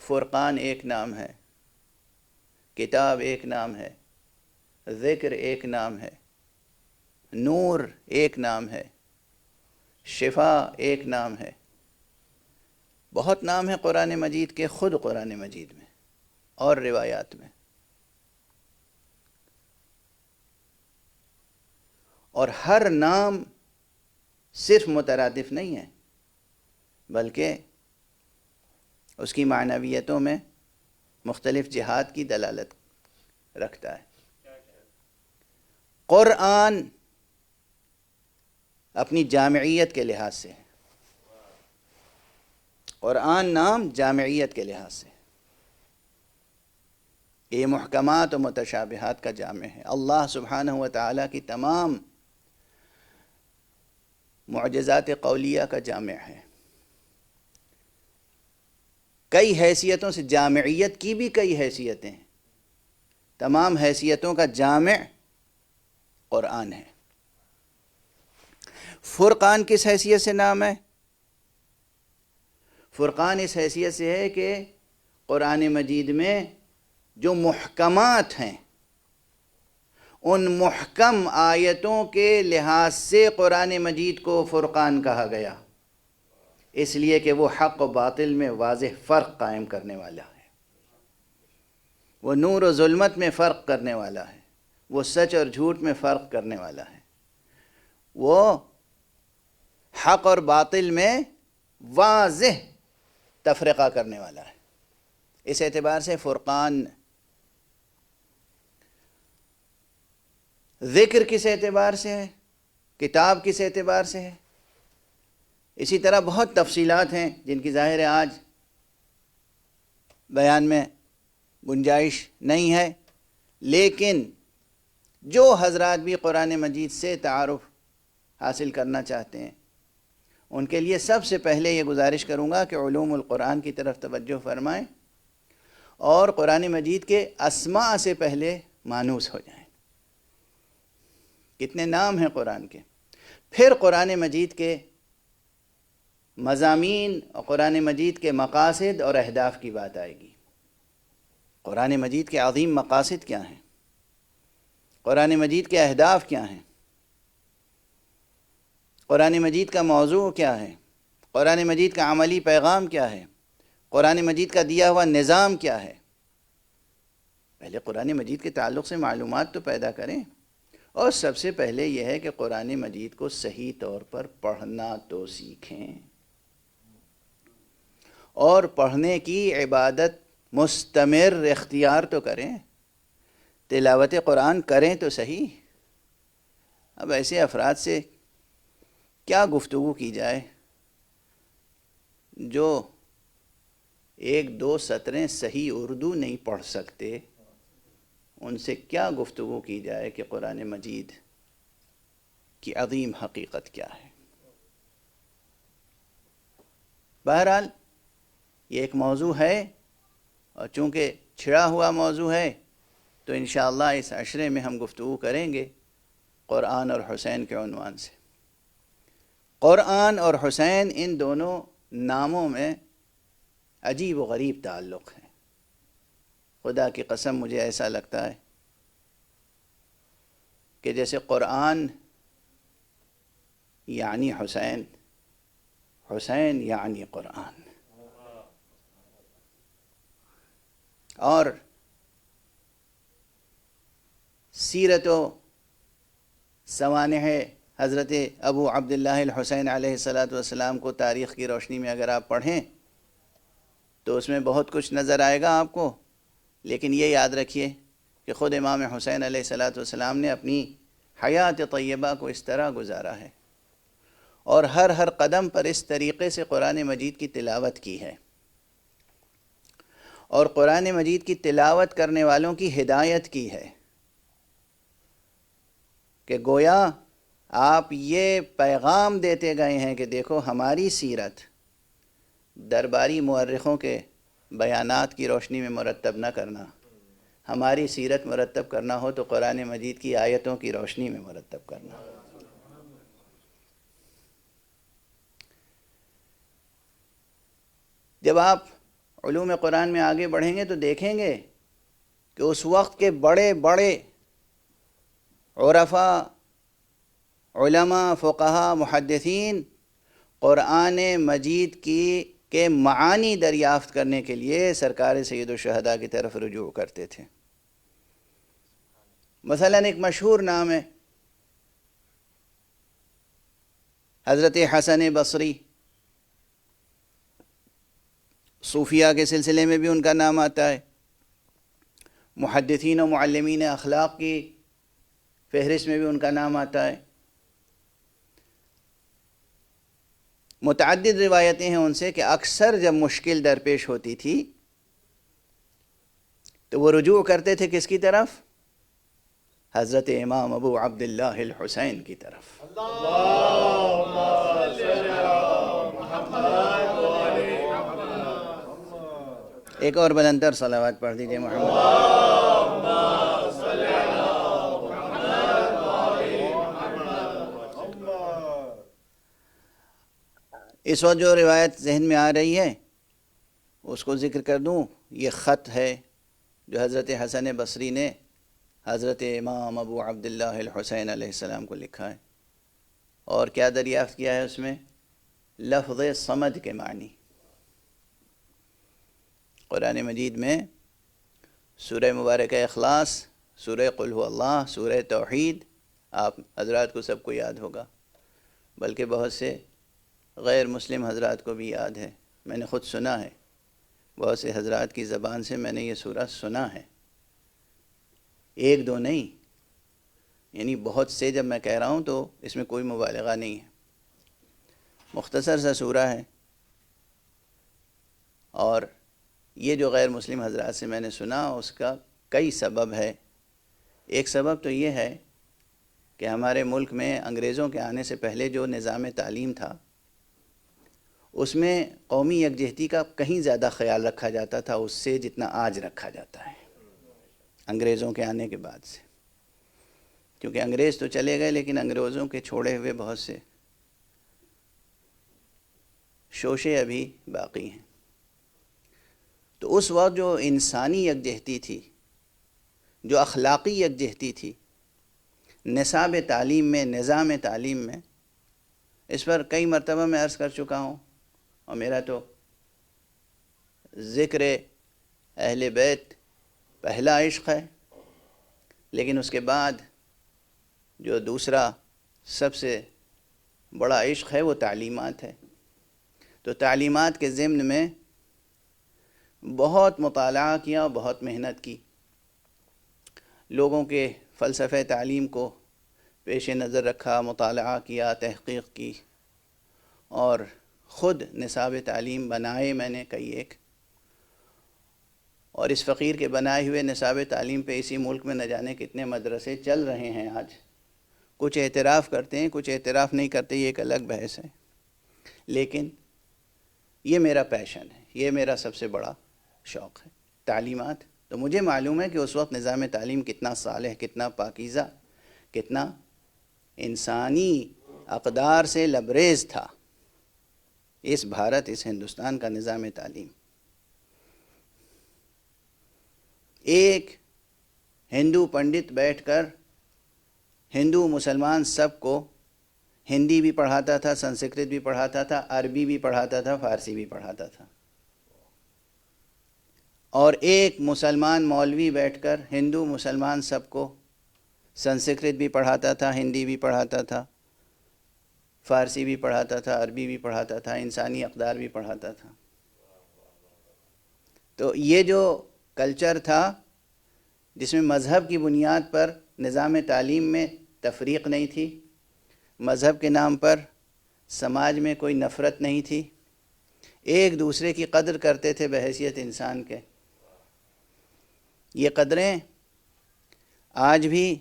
فرقان ایک نام ہے، کتاب ایک نام ہے، ذکر ایک نام ہے، نور ایک نام ہے، شفا ایک نام ہے۔ بہت نام ہے قرآن مجید کے، خود قرآن مجید میں اور روایات میں۔ اور ہر نام صرف مترادف نہیں ہے، بلکہ اس کی معنویتوں میں مختلف جہات کی دلالت رکھتا ہے۔ قرآن اپنی جامعیت کے لحاظ سے، قرآن نام جامعیت کے لحاظ سے، یہ محکمات و متشابہات کا جامع ہے۔ اللہ سبحانہ و تعالیٰ کی تمام معجزات قولیہ کا جامع ہے۔ کئی حیثیتوں سے، جامعیت کی بھی کئی حیثیتیں ہیں، تمام حیثیتوں کا جامع قرآن ہے۔ فرقان کس حیثیت سے نام ہے؟ فرقان اس حیثیت سے ہے کہ قرآن مجید میں جو محکمات ہیں ان محکم آیتوں کے لحاظ سے قرآن مجید کو فرقان کہا گیا، اس لیے کہ وہ حق و باطل میں واضح فرق قائم کرنے والا ہے، وہ نور و ظلمت میں فرق کرنے والا ہے، وہ سچ اور جھوٹ میں فرق کرنے والا ہے، وہ حق اور باطل میں واضح تفرقہ کرنے والا ہے۔ اس اعتبار سے فرقان۔ ذکر کس اعتبار سے ہے؟ کتاب کس اعتبار سے ہے؟ اسی طرح بہت تفصیلات ہیں جن کی ظاہر ہے آج بیان میں گنجائش نہیں ہے، لیکن جو حضرات بھی قرآن مجید سے تعارف حاصل کرنا چاہتے ہیں ان کے لیے سب سے پہلے یہ گزارش کروں گا کہ علوم القرآن کی طرف توجہ فرمائیں اور قرآن مجید کے اسماء سے پہلے مانوس ہو جائیں۔ کتنے نام ہیں قرآن کے، پھر قرآن مجید کے مضامین اور قرآن مجید کے مقاصد اور اہداف کی بات آئے گی۔ قرآن مجید کے عظیم مقاصد کیا ہیں؟ قرآن مجید کے اہداف کیا ہیں؟ قرآن مجید کا موضوع کیا ہے؟ قرآن مجید کا عملی پیغام کیا ہے؟ قرآن مجید کا دیا ہوا نظام کیا ہے؟ پہلے قرآن مجید کے تعلق سے معلومات تو پیدا کریں، اور سب سے پہلے یہ ہے کہ قرآن مجید کو صحیح طور پر پڑھنا تو سیکھیں، اور پڑھنے کی عبادت مستمر اختیار تو کریں، تلاوت قرآن کریں تو صحیح۔ اب ایسے افراد سے کیا گفتگو کی جائے جو ایک دو سطریں صحیح اردو نہیں پڑھ سکتے؟ ان سے کیا گفتگو کی جائے کہ قرآن مجید کی عظیم حقیقت کیا ہے؟ بہرحال یہ ایک موضوع ہے، اور چونکہ چھڑا ہوا موضوع ہے تو انشاءاللہ اس عشرے میں ہم گفتگو کریں گے قرآن اور حسین کے عنوان سے۔ قرآن اور حسین، ان دونوں ناموں میں عجیب و غریب تعلق ہے۔ خدا کی قسم مجھے ایسا لگتا ہے کہ جیسے قرآن یعنی حسین، حسین یعنی قرآن۔ اور سیرت و سوانح حضرت ابو عبداللہ الحسین علیہ السلام کو تاریخ کی روشنی میں اگر آپ پڑھیں تو اس میں بہت کچھ نظر آئے گا آپ کو، لیکن یہ یاد رکھیے کہ خود امام حسین علیہ السلام نے اپنی حیات طیبہ کو اس طرح گزارا ہے، اور ہر قدم پر اس طریقے سے قرآن مجید کی تلاوت کی ہے، اور قرآن مجید کی تلاوت کرنے والوں کی ہدایت کی ہے، کہ گویا آپ یہ پیغام دیتے گئے ہیں کہ دیکھو ہماری سیرت درباری مورخوں کے بیانات کی روشنی میں مرتب نہ کرنا، ہماری سیرت مرتب کرنا ہو تو قرآن مجید کی آیتوں کی روشنی میں مرتب کرنا۔ جب آپ علوم قرآن میں آگے بڑھیں گے تو دیکھیں گے کہ اس وقت کے بڑے بڑے عرفاء، علماء، فقہاء، محدثین قرآن مجید کے معانی دریافت کرنے کے لیے سرکار سید الشہداء کی طرف رجوع کرتے تھے۔ مثلا ایک مشہور نام ہے حضرت حسن بصری، صوفیہ کے سلسلے میں بھی ان کا نام آتا ہے، محدثین و معلمین اخلاق کی فہرست میں بھی ان کا نام آتا ہے۔ متعدد روایتیں ہیں ان سے کہ اکثر جب مشکل درپیش ہوتی تھی تو وہ رجوع کرتے تھے کس کی طرف؟ حضرت امام ابو عبداللہ الحسین کی طرف۔ ایک اور بلندر صلوات پڑھ دیجئے محمد۔ اس وقت جو روایت ذہن میں آ رہی ہے اس کو ذکر کر دوں۔ یہ خط ہے جو حضرت حسن بصری نے حضرت امام ابو عبداللہ الحسین علیہ السلام کو لکھا ہے، اور کیا دریافت کیا ہے اس میں؟ لفظ صمد کے معنی۔ قرآن مجید میں سورہ مبارکہ اخلاص، سورہ قل هو اللہ، سورہ توحید آپ حضرات کو سب کو یاد ہوگا، بلکہ بہت سے غیر مسلم حضرات کو بھی یاد ہے۔ میں نے خود سنا ہے، بہت سے حضرات کی زبان سے میں نے یہ سورہ سنا ہے، ایک دو نہیں، یعنی بہت سے جب میں کہہ رہا ہوں تو اس میں کوئی مبالغہ نہیں ہے۔ مختصر سا سورہ ہے، اور یہ جو غیر مسلم حضرات سے میں نے سنا اس کا کئی سبب ہے۔ ایک سبب تو یہ ہے کہ ہمارے ملک میں انگریزوں کے آنے سے پہلے جو نظام تعلیم تھا اس میں قومی یکجہتی کا کہیں زیادہ خیال رکھا جاتا تھا اس سے جتنا آج رکھا جاتا ہے انگریزوں کے آنے کے بعد سے، کیونکہ انگریز تو چلے گئے لیکن انگریزوں کے چھوڑے ہوئے بہت سے شوشے ابھی باقی ہیں۔ تو اس وقت جو انسانی یکجہتی تھی، جو اخلاقی یکجہتی تھی نصاب تعلیم میں، نظام تعلیم میں، اس پر کئی مرتبہ میں عرض کر چکا ہوں، اور میرا تو ذکر اہل بیت پہلا عشق ہے، لیکن اس کے بعد جو دوسرا سب سے بڑا عشق ہے وہ تعلیمات ہے۔ تو تعلیمات کے ضمن میں بہت مطالعہ کیا، بہت محنت کی، لوگوں کے فلسفہ تعلیم کو پیش نظر رکھا، مطالعہ کیا، تحقیق کی، اور خود نصاب تعلیم بنائے میں نے کئی ایک، اور اس فقیر کے بنائے ہوئے نصاب تعلیم پہ اسی ملک میں نہ جانے کتنے مدرسے چل رہے ہیں آج۔ کچھ اعتراف کرتے ہیں، کچھ اعتراف نہیں کرتے، یہ ایک الگ بحث ہے، لیکن یہ میرا پیشن ہے، یہ میرا سب سے بڑا شوق ہے، تعلیمات۔ تو مجھے معلوم ہے کہ اس وقت نظام تعلیم کتنا صالح، کتنا پاکیزہ، کتنا انسانی اقدار سے لبریز تھا اس بھارت، اس ہندوستان کا نظام تعلیم۔ ایک ہندو پنڈت بیٹھ کر ہندو مسلمان سب کو ہندی بھی پڑھاتا تھا، سنسکرت بھی پڑھاتا تھا، عربی بھی پڑھاتا تھا، فارسی بھی پڑھاتا تھا، اور ایک مسلمان مولوی بیٹھ کر ہندو مسلمان سب کو سنسکرت بھی پڑھاتا تھا، ہندی بھی پڑھاتا تھا، فارسی بھی پڑھاتا تھا، عربی بھی پڑھاتا تھا، انسانی اقدار بھی پڑھاتا تھا۔ تو یہ جو کلچر تھا جس میں مذہب کی بنیاد پر نظام تعلیم میں تفریق نہیں تھی، مذہب کے نام پر سماج میں کوئی نفرت نہیں تھی، ایک دوسرے کی قدر کرتے تھے بحیثیت انسان کے، یہ قدریں آج بھی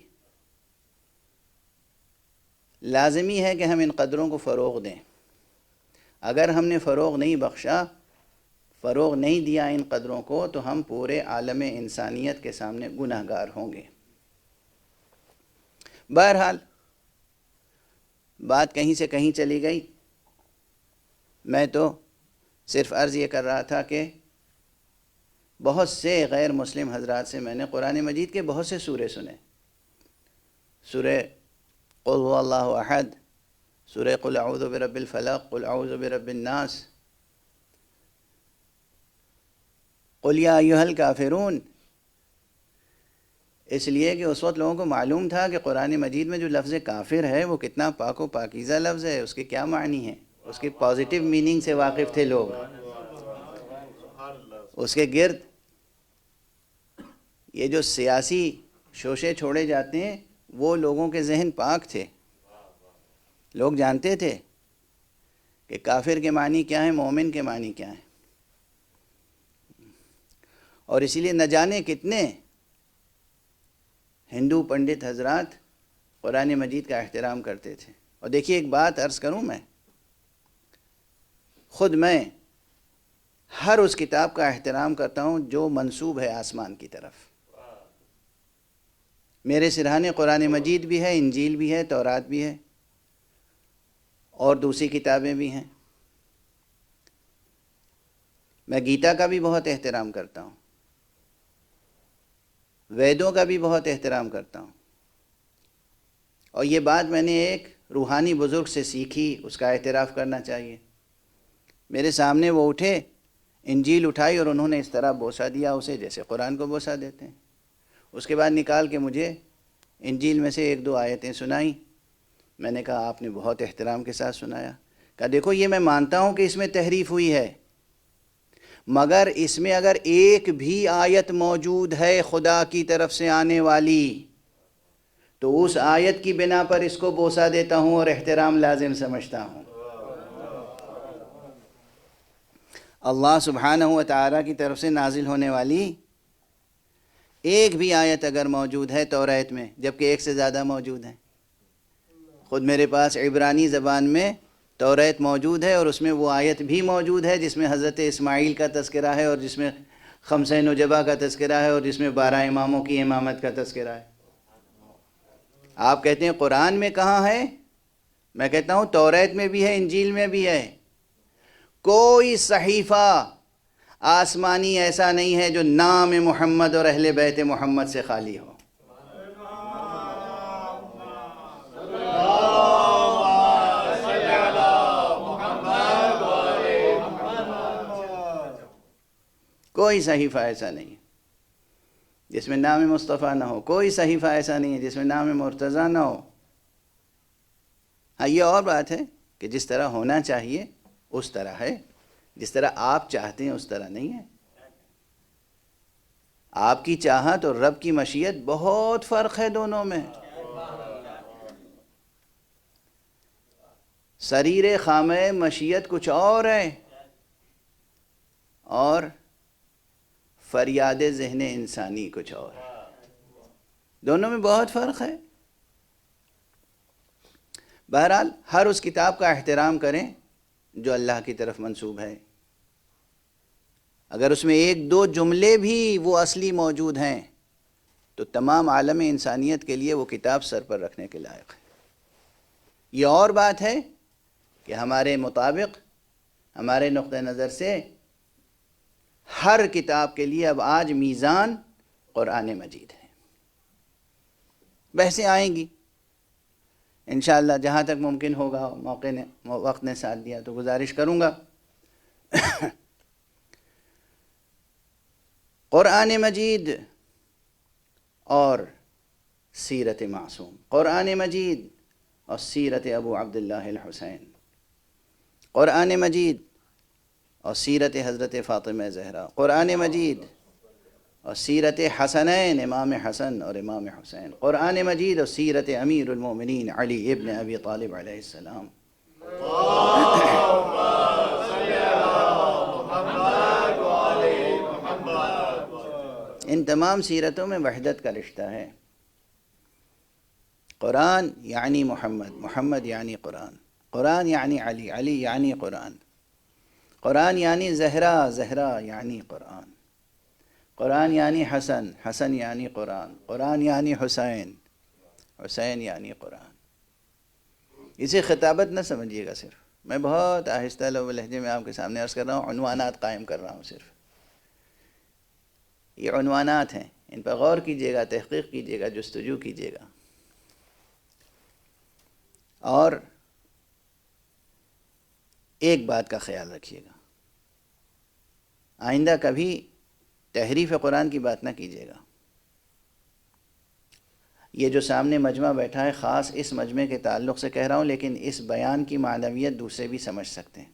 لازمی ہے کہ ہم ان قدروں کو فروغ دیں۔ اگر ہم نے فروغ نہیں بخشا، فروغ نہیں دیا ان قدروں کو، تو ہم پورے عالم انسانیت کے سامنے گنہگار ہوں گے۔ بہرحال بات کہیں سے کہیں چلی گئی، میں تو صرف عرض یہ کر رہا تھا کہ بہت سے غیر مسلم حضرات سے میں نے قرآن مجید کے بہت سے سورے سنے، سورہ قل هو اللہ احد، سورہ قل اعوذ برب الفلق، قل اعوذ برب الناس، قل یا ایھا الکافرون، اس لیے کہ اس وقت لوگوں کو معلوم تھا کہ قرآن مجید میں جو لفظ کافر ہے وہ کتنا پاک و پاکیزہ لفظ ہے، اس کے کیا معنی ہیں، اس کے پازیٹیو میننگ سے واقف تھے لوگ، اس کے گرد یہ جو سیاسی شوشے چھوڑے جاتے ہیں وہ لوگوں کے ذہن پاک تھے، لوگ جانتے تھے کہ کافر کے معنی کیا ہیں، مومن کے معنی کیا ہیں، اور اسی لیے نہ جانے کتنے ہندو پنڈت حضرات قرآن مجید کا احترام کرتے تھے۔ اور دیکھیے ایک بات عرض کروں، میں خود میں ہر اس کتاب کا احترام کرتا ہوں جو منسوب ہے آسمان کی طرف۔ میرے سرہانے قرآن مجید بھی ہے، انجیل بھی ہے، تورات بھی ہے، اور دوسری کتابیں بھی ہیں۔ میں گیتا کا بھی بہت احترام کرتا ہوں، ویدوں کا بھی بہت احترام کرتا ہوں، اور یہ بات میں نے ایک روحانی بزرگ سے سیکھی، اس کا اعتراف کرنا چاہیے۔ میرے سامنے وہ اٹھے، انجیل اٹھائی اور انہوں نے اس طرح بوسہ دیا اسے جیسے قرآن کو بوسہ دیتے ہیں، اس کے بعد نکال کے مجھے انجیل میں سے ایک دو آیتیں سنائیں۔ میں نے کہا آپ نے بہت احترام کے ساتھ سنایا۔ کہا دیکھو یہ میں مانتا ہوں کہ اس میں تحریف ہوئی ہے، مگر اس میں اگر ایک بھی آیت موجود ہے خدا کی طرف سے آنے والی تو اس آیت کی بنا پر اس کو بوسہ دیتا ہوں اور احترام لازم سمجھتا ہوں۔ اللہ سبحانہ و تعالیٰ کی طرف سے نازل ہونے والی ایک بھی آیت اگر موجود ہے توریت میں، جبکہ ایک سے زیادہ موجود ہیں، خود میرے پاس عبرانی زبان میں توریت موجود ہے، اور اس میں وہ آیت بھی موجود ہے جس میں حضرت اسماعیل کا تذکرہ ہے، اور جس میں خمسہ نجبہ کا تذکرہ ہے، اور جس میں 12 اماموں کی امامت کا تذکرہ ہے۔ آپ کہتے ہیں قرآن میں کہاں ہے؟ میں کہتا ہوں توریت میں بھی ہے، انجیل میں بھی ہے۔ کوئی صحیفہ آسمانی ایسا نہیں ہے جو نام محمد اور اہل بیت محمد سے خالی ہو۔ کوئی صحیفہ ایسا نہیں ہے جس میں نام مصطفیٰ نہ ہو، کوئی صحیفہ ایسا نہیں ہے جس میں نام مرتضیٰ نہ ہو۔ ہاں، یہ اور بات ہے کہ جس طرح ہونا چاہیے اس طرح ہے، جس طرح آپ چاہتے ہیں اس طرح نہیں ہے۔ آپ کی چاہت اور رب کی مشیت بہت فرق ہے دونوں میں۔ سریر خامہ مشیت کچھ اور ہے، اور فریاد ذہن انسانی کچھ اور ہے، دونوں میں بہت فرق ہے۔ بہرحال ہر اس کتاب کا احترام کریں جو اللہ کی طرف منسوب ہے۔ اگر اس میں ایک دو جملے بھی وہ اصلی موجود ہیں تو تمام عالم انسانیت کے لیے وہ کتاب سر پر رکھنے کے لائق ہے۔ یہ اور بات ہے کہ ہمارے مطابق، ہمارے نقطہ نظر سے ہر کتاب کے لیے اب آج میزان قرآن مجید ہے۔ بحثیں آئیں گی انشاءاللہ جہاں تک ممکن ہوگا، موقع نے وقت نے ساتھ دیا تو گزارش کروں گا۔ قرآن مجید اور سیرت معصوم، قرآن مجید اور سیرت ابو عبداللہ الحسین، قرآن مجید اور سیرت حضرت فاطمہ زہرا، قرآن مجید اور سیرت حسنین امام حسن اور امام حسین، قرآن مجید اور سیرت امیر المومنین علی ابن ابی طالب علیہ السلام۔ ان تمام سیرتوں میں وحدت کا رشتہ ہے۔ قرآن یعنی محمد، محمد یعنی قرآن، قرآن یعنی علی، علی یعنی قرآن، قرآن یعنی زہرا، زہرا یعنی قرآن، قرآن یعنی حسن، حسن یعنی قرآن، قرآن یعنی حسین، حسین یعنی قرآن۔ اسے خطابت نہ سمجھیے گا، صرف میں بہت آہستہ لہجے میں آپ کے سامنے عرض کر رہا ہوں، عنوانات قائم کر رہا ہوں صرف۔ یہ عنوانات ہیں، ان پر غور کیجیے گا، تحقیق کیجیے گا، جستجو کیجیے گا، اور ایک بات کا خیال رکھیے گا، آئندہ کبھی تحریف قرآن کی بات نہ کیجیے گا۔ یہ جو سامنے مجمع بیٹھا ہے خاص اس مجمع کے تعلق سے کہہ رہا ہوں، لیکن اس بیان کی معنویت دوسرے بھی سمجھ سکتے ہیں۔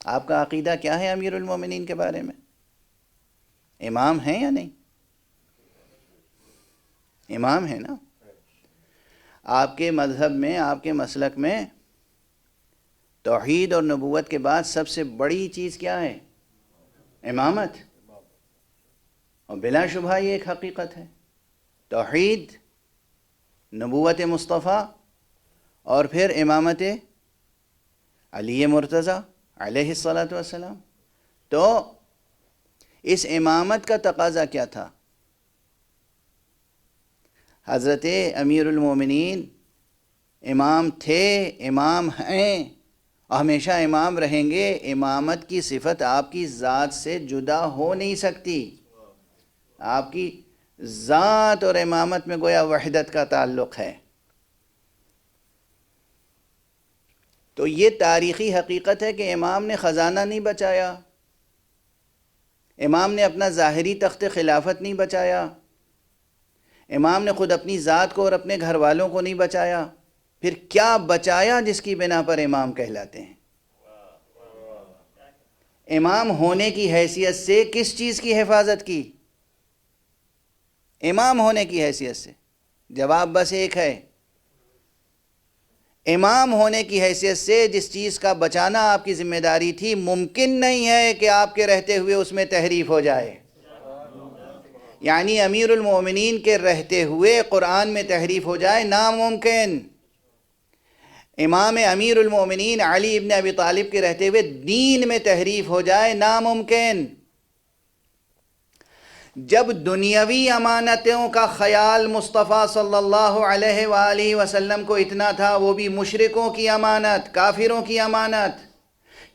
آپ کا عقیدہ کیا ہے امیر المومنین کے بارے میں؟ امام ہیں یا نہیں؟ امام ہیں نا۔ آپ کے مذہب میں، آپ کے مسلک میں توحید اور نبوت کے بعد سب سے بڑی چیز کیا ہے؟ امامت۔ اور بلا شبہ یہ ایک حقیقت ہے، توحید، نبوت مصطفیٰ، اور پھر امامت علی مرتضیٰ علیہ الصلاۃ والسلام۔ تو اس امامت کا تقاضا کیا تھا؟ حضرت امیر المومنین امام تھے، امام ہیں، اور ہمیشہ امام رہیں گے۔ امامت کی صفت آپ کی ذات سے جدا ہو نہیں سکتی۔ آپ کی ذات اور امامت میں گویا وحدت کا تعلق ہے۔ تو یہ تاریخی حقیقت ہے کہ امام نے خزانہ نہیں بچایا، امام نے اپنا ظاہری تخت خلافت نہیں بچایا، امام نے خود اپنی ذات کو اور اپنے گھر والوں کو نہیں بچایا، پھر کیا بچایا جس کی بنا پر امام کہلاتے ہیں؟ امام ہونے کی حیثیت سے کس چیز کی حفاظت کی؟ امام ہونے کی حیثیت سے جواب بس ایک ہے، امام ہونے کی حیثیت سے جس چیز کا بچانا آپ کی ذمہ داری تھی، ممکن نہیں ہے کہ آپ کے رہتے ہوئے اس میں تحریف ہو جائے۔ یعنی امیر المومنین کے رہتے ہوئے قرآن میں تحریف ہو جائے ناممکن۔ امام امیر المومنین علی ابن ابی طالب کے رہتے ہوئے دین میں تحریف ہو جائے ناممکن۔ جب دنیاوی امانتوں کا خیال مصطفیٰ صلی اللہ علیہ وآلہ وسلم کو اتنا تھا، وہ بھی مشرکوں کی امانت، کافروں کی امانت،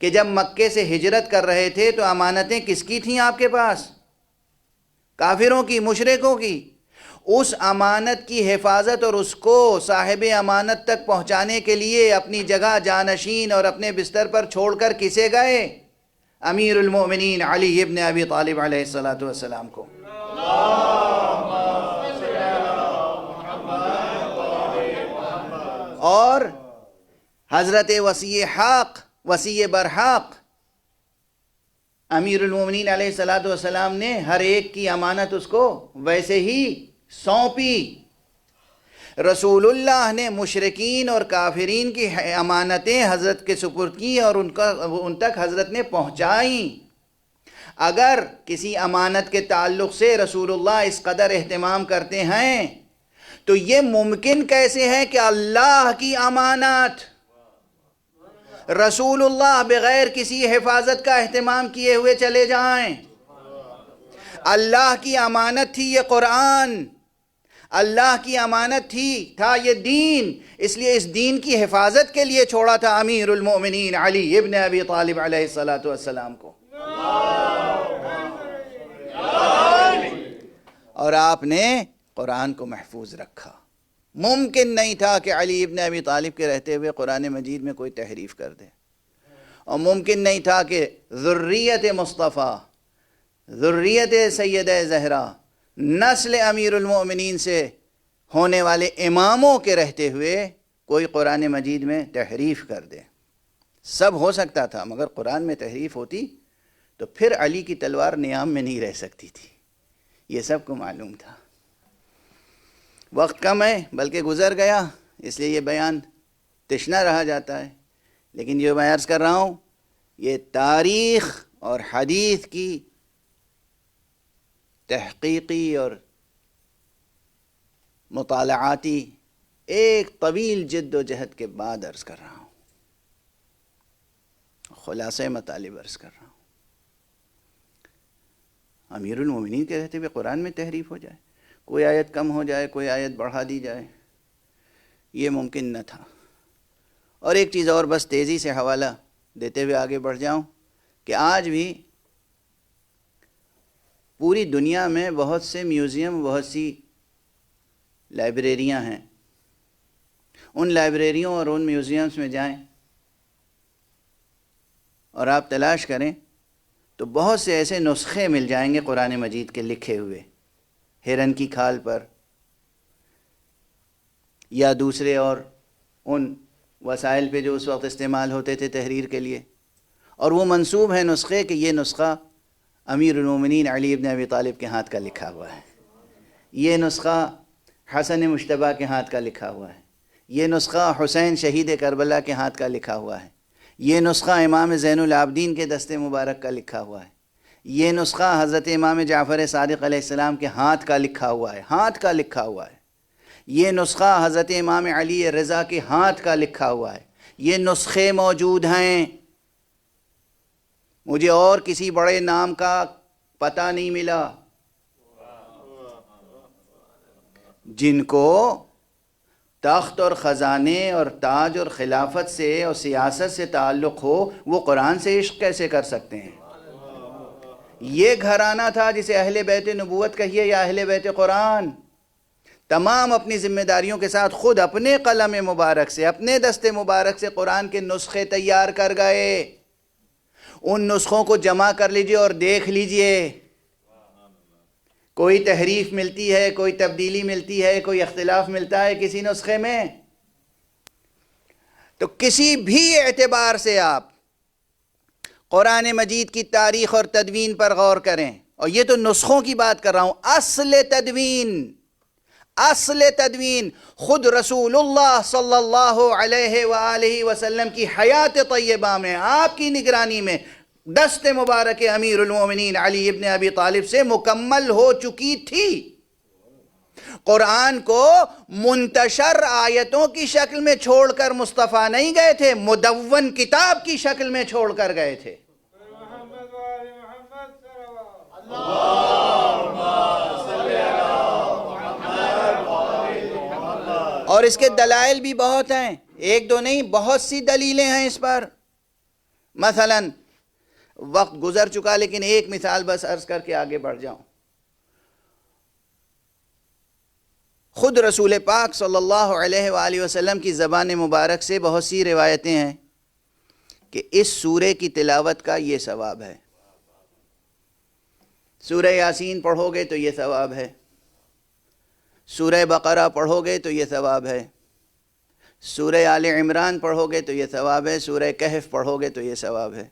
کہ جب مکے سے ہجرت کر رہے تھے تو امانتیں کس کی تھیں آپ کے پاس؟ کافروں کی، مشرکوں کی۔ اس امانت کی حفاظت اور اس کو صاحب امانت تک پہنچانے کے لیے اپنی جگہ جانشین اور اپنے بستر پر چھوڑ کر کسے گئے؟ امیر المؤمنین علی ابن ابی طالب علیہ السلام کو۔ اور حضرت وصی حق، وصی برحق امیر المومنین علیہ السلام نے ہر ایک کی امانت اس کو ویسے ہی سونپی۔ رسول اللہ نے مشرکین اور کافرین کی امانتیں حضرت کے سپرد کی اور ان تک حضرت نے پہنچائیں۔ اگر کسی امانت کے تعلق سے رسول اللہ اس قدر اہتمام کرتے ہیں تو یہ ممکن کیسے ہے کہ اللہ کی امانت رسول اللہ بغیر کسی حفاظت کا اہتمام کیے ہوئے چلے جائیں؟ اللہ کی امانت تھی یہ قرآن، اللہ کی امانت تھا یہ دین، اس لیے اس دین کی حفاظت کے لیے چھوڑا تھا امیر المؤمنین علی ابن ابی طالب علیہ السلام کو۔ اور آپ نے قرآن کو محفوظ رکھا۔ ممکن نہیں تھا کہ علی ابن ابی طالب کے رہتے ہوئے قرآن مجید میں کوئی تحریف کر دے، اور ممکن نہیں تھا کہ ذریت مصطفیٰ، ذریت سیدہ زہرا، نسل امیر المؤمنین سے ہونے والے اماموں کے رہتے ہوئے کوئی قرآن مجید میں تحریف کر دے۔ سب ہو سکتا تھا، مگر قرآن میں تحریف ہوتی تو پھر علی کی تلوار نیام میں نہیں رہ سکتی تھی، یہ سب کو معلوم تھا۔ وقت کم ہے بلکہ گزر گیا، اس لیے یہ بیان تشنا رہا جاتا ہے، لیکن جو میں عرض کر رہا ہوں یہ تاریخ اور حدیث کی تحقیقی اور مطالعاتی ایک طویل جد و جہد کے بعد عرض کر رہا ہوں، خلاصہ مطالب عرض کر رہا ہوں۔ امیر المومنین کے رہتے ہوئے قرآن میں تحریف ہو جائے، کوئی آیت کم ہو جائے، کوئی آیت بڑھا دی جائے، یہ ممکن نہ تھا۔ اور ایک چیز اور بس تیزی سے حوالہ دیتے ہوئے آگے بڑھ جاؤں کہ آج بھی پوری دنیا میں بہت سے میوزیم، بہت سی لائبریریاں ہیں۔ ان لائبریریوں اور ان میوزیمز میں جائیں اور آپ تلاش کریں تو بہت سے ایسے نسخے مل جائیں گے قرآن مجید کے لکھے ہوئے، ہرن کی کھال پر یا دوسرے اور ان وسائل پہ جو اس وقت استعمال ہوتے تھے تحریر کے لیے، اور وہ منسوب ہے نسخے کہ یہ نسخہ امیر المومنین علی ابن ابی طالب کے ہاتھ کا لکھا ہوا ہے، یہ نسخہ حسن مجتبیٰ کے ہاتھ کا لکھا ہوا ہے، یہ نسخہ حسین شہید کربلا کے ہاتھ کا لکھا ہوا ہے، یہ نسخہ امام زین العابدین کے دست مبارک کا لکھا ہوا ہے، یہ نسخہ حضرت امام جعفر صادق علیہ السلام کے ہاتھ کا لکھا ہوا ہے، ہاتھ کا لکھا ہوا ہے، یہ نسخہ حضرت امام علی رضا کے ہاتھ کا لکھا ہوا ہے، یہ نسخے موجود ہیں۔ مجھے اور کسی بڑے نام کا پتہ نہیں ملا جن کو تخت اور خزانے اور تاج اور خلافت سے اور سیاست سے تعلق ہو، وہ قرآن سے عشق کیسے کر سکتے ہیں؟ یہ گھرانہ تھا جسے اہل بیت نبوت کہیے یا اہل بیت قرآن، تمام اپنی ذمہ داریوں کے ساتھ خود اپنے قلم مبارک سے، اپنے دست مبارک سے قرآن کے نسخے تیار کر گئے۔ ان نسخوں کو جمع کر لیجئے اور دیکھ لیجئے، کوئی تحریف ملتی ہے، کوئی تبدیلی ملتی ہے، کوئی اختلاف ملتا ہے کسی نسخے میں؟ تو کسی بھی اعتبار سے آپ قرآن مجید کی تاریخ اور تدوین پر غور کریں، اور یہ تو نسخوں کی بات کر رہا ہوں، اصل تدوین خود رسول اللہ صلی اللہ علیہ وآلہ وسلم کی حیات طیبہ میں، آپ کی نگرانی میں، دست مبارک امیر المومنین علی ابن ابی طالب سے مکمل ہو چکی تھی۔ قرآن کو منتشر آیتوں کی شکل میں چھوڑ کر مصطفیٰ نہیں گئے تھے، مدون کتاب کی شکل میں چھوڑ کر گئے تھے۔ اور اس کے دلائل بھی بہت ہیں، ایک دو نہیں، بہت سی دلیلیں ہیں اس پر۔ مثلا وقت گزر چکا لیکن ایک مثال بس عرض کر کے آگے بڑھ جاؤں. خود رسول پاک صلی اللہ علیہ وآلہ وسلم کی زبان مبارک سے بہت سی روایتیں ہیں کہ اس سورے کی تلاوت کا یہ ثواب ہے. سورہ یاسین پڑھو گے تو یہ ثواب ہے، سورہ بقرہ پڑھو گے تو یہ ثواب ہے، سورہ آل عمران پڑھو گے تو یہ ثواب ہے، سورہ کہف پڑھو گے تو یہ ثواب ہے.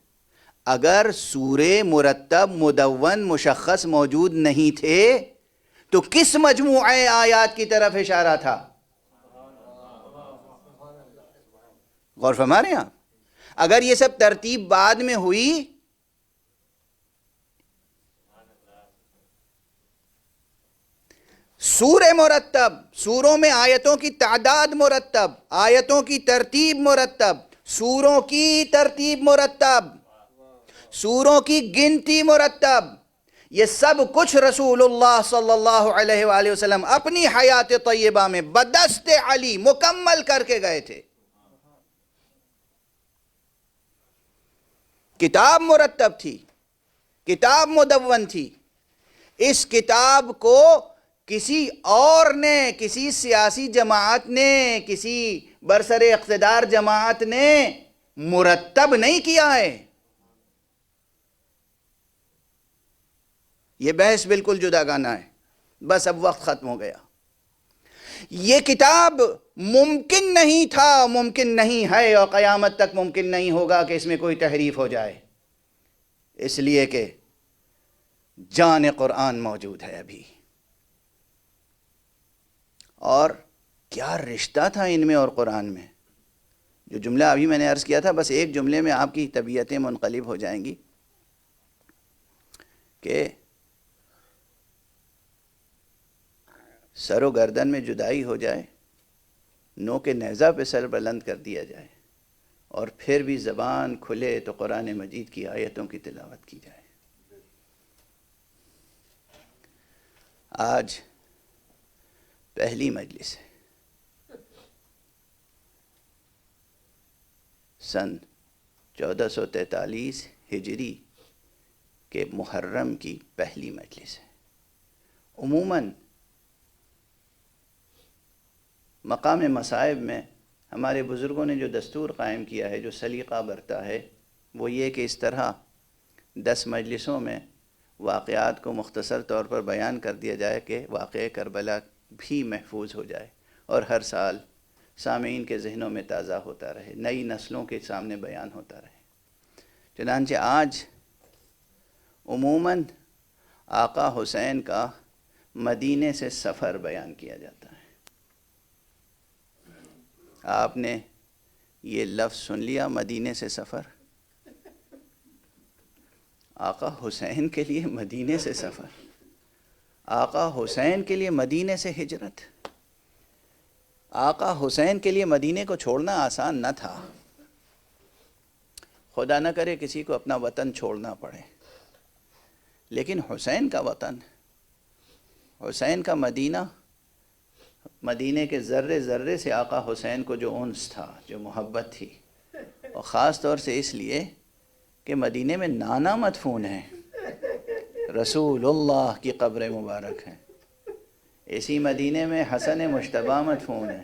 اگر سورے مرتب مدون مشخص موجود نہیں تھے تو کس مجموعہ آیات کی طرف اشارہ تھا؟ غور فرما رہے ہیں آپ؟ اگر یہ سب ترتیب بعد میں ہوئی سورے مرتب، سوروں میں آیتوں کی تعداد مرتب، آیتوں کی ترتیب مرتب، سوروں کی ترتیب مرتب، سوروں کی گنتی مرتب، یہ سب کچھ رسول اللہ صلی اللہ علیہ وآلہ وسلم اپنی حیات طیبہ میں بدست علی مکمل کر کے گئے تھے. کتاب مرتب تھی، کتاب مدون تھی. اس کتاب کو کسی اور نے، کسی سیاسی جماعت نے، کسی برسر اقتدار جماعت نے مرتب نہیں کیا ہے. یہ بحث بالکل جدا گانہ ہے. بس اب وقت ختم ہو گیا. یہ کتاب ممکن نہیں تھا، ممکن نہیں ہے اور قیامت تک ممکن نہیں ہوگا کہ اس میں کوئی تحریف ہو جائے، اس لیے کہ جان قرآن موجود ہے ابھی. اور کیا رشتہ تھا ان میں اور قرآن میں. جو جملہ ابھی میں نے عرض کیا تھا، بس ایک جملے میں آپ کی طبیعتیں منقلب ہو جائیں گی کہ سر و گردن میں جدائی ہو جائے، نو کے نیزہ پہ سر بلند کر دیا جائے، اور پھر بھی زبان کھلے تو قرآن مجید کی آیتوں کی تلاوت کی جائے. آج پہلی مجلس ہے. سن 1443 ہجری کے محرم کی پہلی مجلس ہے. عموماً مقام مصائب میں ہمارے بزرگوں نے جو دستور قائم کیا ہے، جو سلیقہ برتا ہے، وہ یہ کہ اس طرح 10 مجلسوں میں واقعات کو مختصر طور پر بیان کر دیا جائے کہ واقعہ کربلا بھی محفوظ ہو جائے اور ہر سال سامعین کے ذہنوں میں تازہ ہوتا رہے، نئی نسلوں کے سامنے بیان ہوتا رہے. چنانچہ آج عموماً آقا حسین کا مدینے سے سفر بیان کیا جاتا ہے. آپ نے یہ لفظ سن لیا، مدینے سے سفر. آقا حسین کے لیے مدینے سے سفر، آقا حسین کے لیے مدینے سے ہجرت. آقا حسین کے لیے مدینے کو چھوڑنا آسان نہ تھا. خدا نہ کرے کسی کو اپنا وطن چھوڑنا پڑے، لیکن حسین کا وطن، حسین کا مدینہ، مدینے کے ذرے ذرے سے آقا حسین کو جو انس تھا، جو محبت تھی، اور خاص طور سے اس لیے کہ مدینے میں نانا مدفون ہیں، رسول اللہ کی قبر مبارک ہے. اسی مدینے میں حسن مجتبیٰ مدفون ہے.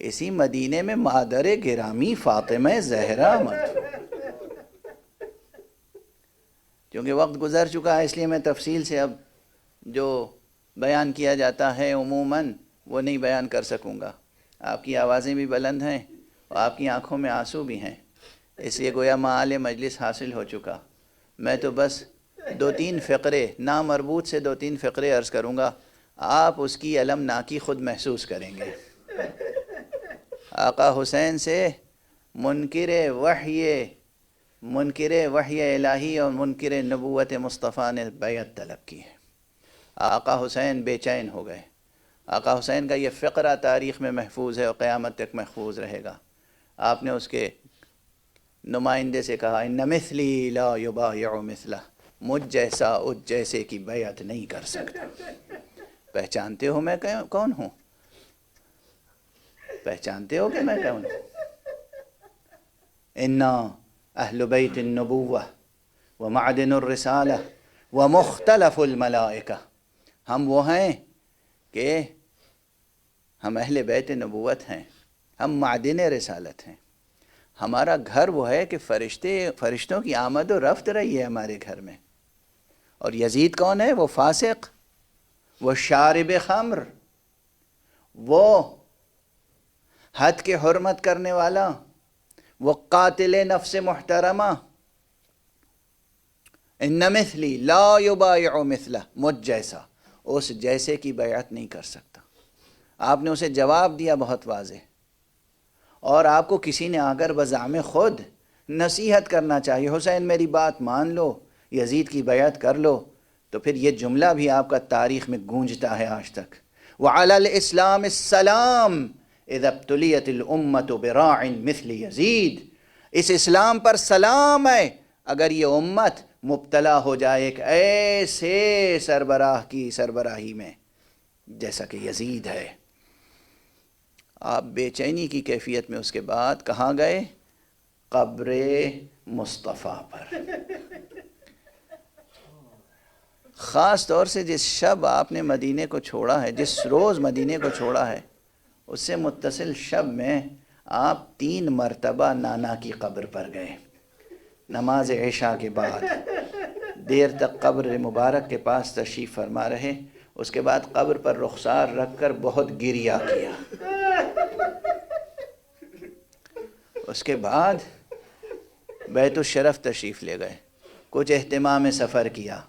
اسی مدینے میں مادر گرامی فاطمہ زہرا مدفون. کیونکہ وقت گزر چکا ہے اس لیے میں تفصیل سے اب جو بیان کیا جاتا ہے عموماً وہ نہیں بیان کر سکوں گا. آپ کی آوازیں بھی بلند ہیں اور آپ کی آنکھوں میں آنسو بھی ہیں، اس لیے گویا معال مجلس حاصل ہو چکا. میں تو بس 2-3 فقرے نامربوط سے 2-3 فقرے عرض کروں گا، آپ اس کی المناکی خود محسوس کریں گے. آقا حسین سے منکر وحی الہی اور منکر نبوت مصطفیٰ نے بیعت طلب کی ہے. آقا حسین بے چین ہو گئے. آقا حسین کا یہ فقرہ تاریخ میں محفوظ ہے اور قیامت تک محفوظ رہے گا. آپ نے اس کے نمائندے سے کہا، ان مثلی لا یبایع مثلہ، مجھ جیسا اس جیسے کی بیعت نہیں کر سکتا. پہچانتے ہو میں کون ہوں؟ پہچانتے ہو کہ میں کون ہوں؟ انا اہل بیت النبوہ و معدن الرسالہ و مختلف الملائکہ. ہم وہ ہیں کہ ہم اہل بیت نبوت ہیں، ہم معدن رسالت ہیں. ہمارا گھر وہ ہے کہ فرشتوں کی آمد و رفت رہی ہے ہمارے گھر میں. اور یزید کون ہے؟ وہ فاسق، وہ شارب خمر، وہ حد کے حرمت کرنے والا، وہ قاتل نفس محترمہ. ان مثلی لا یبایع مثلہ، مجھ جیسا اس جیسے کی بیعت نہیں کر سکتا. آپ نے اسے جواب دیا بہت واضح. اور آپ کو کسی نے آ کر بزعم خود نصیحت کرنا چاہیے، حسین میری بات مان لو، یزید کی بیعت کر لو، تو پھر یہ جملہ بھی آپ کا تاریخ میں گونجتا ہے آج تک. وعلی الاسلام السلام اذا ابتلیت الامت براع مثل یزید. اس اسلام پر سلام ہے اگر یہ امت مبتلا ہو جائے ایک ایسے سربراہ کی سربراہی میں جیسا کہ یزید ہے. آپ بے چینی کی کیفیت میں اس کے بعد کہاں گئے؟ قبر مصطفیٰ پر. خاص طور سے جس شب آپ نے مدینے کو چھوڑا ہے، جس روز مدینے کو چھوڑا ہے، اس سے متصل شب میں آپ 3 مرتبہ نانا کی قبر پر گئے. نماز عشاء کے بعد دیر تک قبر مبارک کے پاس تشریف فرما رہے. اس کے بعد قبر پر رخسار رکھ کر بہت گریہ کیا. اس کے بعد بیت الشرف تشریف لے گئے. کچھ اہتمام سفر کیا،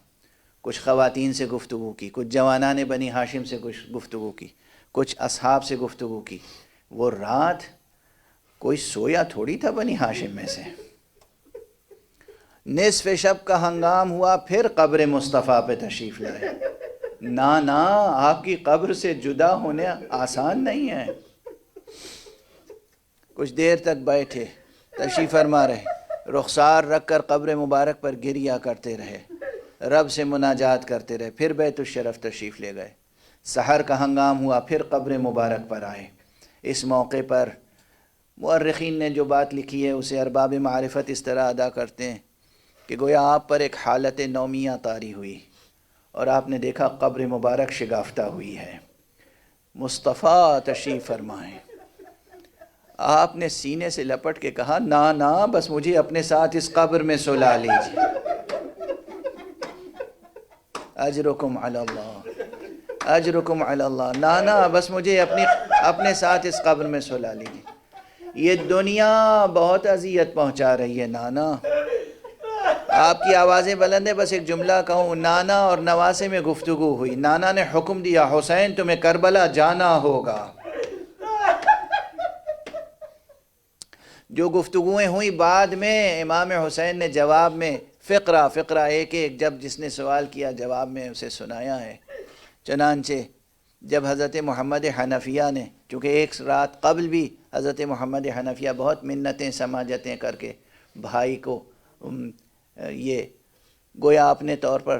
کچھ خواتین سے گفتگو کی، کچھ جوانان بنی ہاشم سے کچھ گفتگو کی، کچھ اصحاب سے گفتگو کی. وہ رات کوئی سویا تھوڑی تھا بنی ہاشم میں سے. نصف شب کا ہنگام ہوا، پھر قبر مصطفیٰ پہ تشریف لائے. نا آپ کی قبر سے جدا ہونے آسان نہیں ہے. کچھ دیر تک بیٹھے، تشریف فرما رہے، رخسار رکھ کر قبر مبارک پر گریہ کرتے رہے، رب سے مناجات کرتے رہے. پھر بیت الشرف تشریف لے گئے. سحر کا ہنگام ہوا، پھر قبر مبارک پر آئے. اس موقع پر مورخین نے جو بات لکھی ہے اسے ارباب معرفت اس طرح ادا کرتے ہیں کہ گویا آپ پر ایک حالت نومیہ طاری ہوئی اور آپ نے دیکھا قبر مبارک شگافتہ ہوئی ہے. مصطفیٰ تشریف فرمائیں. آپ نے سینے سے لپٹ کے کہا نا بس مجھے اپنے ساتھ اس قبر میں سلا لیجیے. اجرکم علی اللہ، اجرکم علی اللہ. نا بس مجھے اپنے ساتھ اس قبر میں سلا لیجیے. یہ دنیا بہت اذیت پہنچا رہی ہے نانا. آپ کی آوازیں بلند ہیں، بس ایک جملہ کہوں. نانا اور نواسے میں گفتگو ہوئی. نانا نے حکم دیا حسین تمہیں کربلا جانا ہوگا. جو گفتگویں ہوئی بعد میں امام حسین نے جواب میں فقرہ ایک جب جس نے سوال کیا جواب میں اسے سنایا ہے. چنانچہ جب حضرت محمد حنفیہ نے، چونکہ ایک رات قبل بھی حضرت محمد حنفیہ بہت منتیں سماجتیں کر کے بھائی کو یہ گویا اپنے طور پر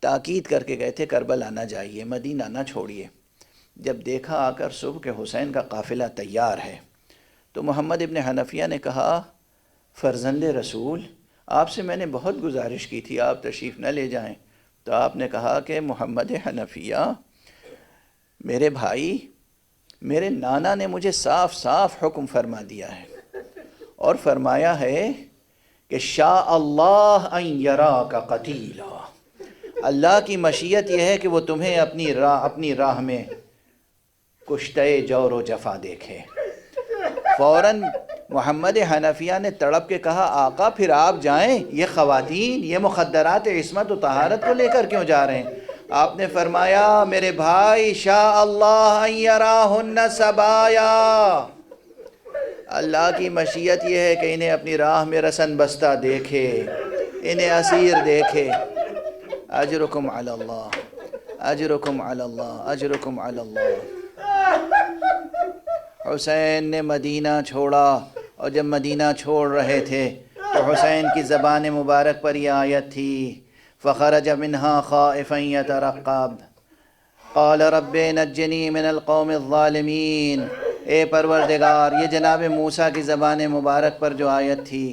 تاکید کر کے گئے تھے کربلا نہ جائیے، مدینہ نہ چھوڑیے. جب دیکھا آ کر صبح کہ حسین کا قافلہ تیار ہے تو محمد ابن حنفیہ نے کہا فرزند رسول آپ سے میں نے بہت گزارش کی تھی آپ تشریف نہ لے جائیں. تو آپ نے کہا کہ محمد حنفیہ میرے بھائی، میرے نانا نے مجھے صاف صاف حکم فرما دیا ہے اور فرمایا ہے کہ شاء اللہ ان یراک قتیلا. اللہ کی مشیت یہ ہے کہ وہ تمہیں اپنی راہ میں کشتہ جور و جفا دیکھے. فوراً محمد حنفیہ نے تڑپ کے کہا آقا پھر آپ جائیں، یہ خواتین یہ مخدرات عصمت و طہارت کو لے کر کیوں جا رہے ہیں؟ آپ نے فرمایا میرے بھائی شاء اللہ ان یراہن سبایا، اللہ کی مشیت یہ ہے کہ انہیں اپنی راہ میں رسن بستہ دیکھے، انہیں اسیر دیکھے. اجرکم علی اللہ، اجرکم علی اللہ، اجرکم علی اللہ. حسین نے مدینہ چھوڑا اور جب مدینہ چھوڑ رہے تھے تو حسین کی زبان مبارک پر یہ آیت تھی فخرج منها خائفا يترقب قال رب نجنی من القوم الظالمین. اے پروردگار، یہ جناب موسیٰ کی زبان مبارک پر جو آیت تھی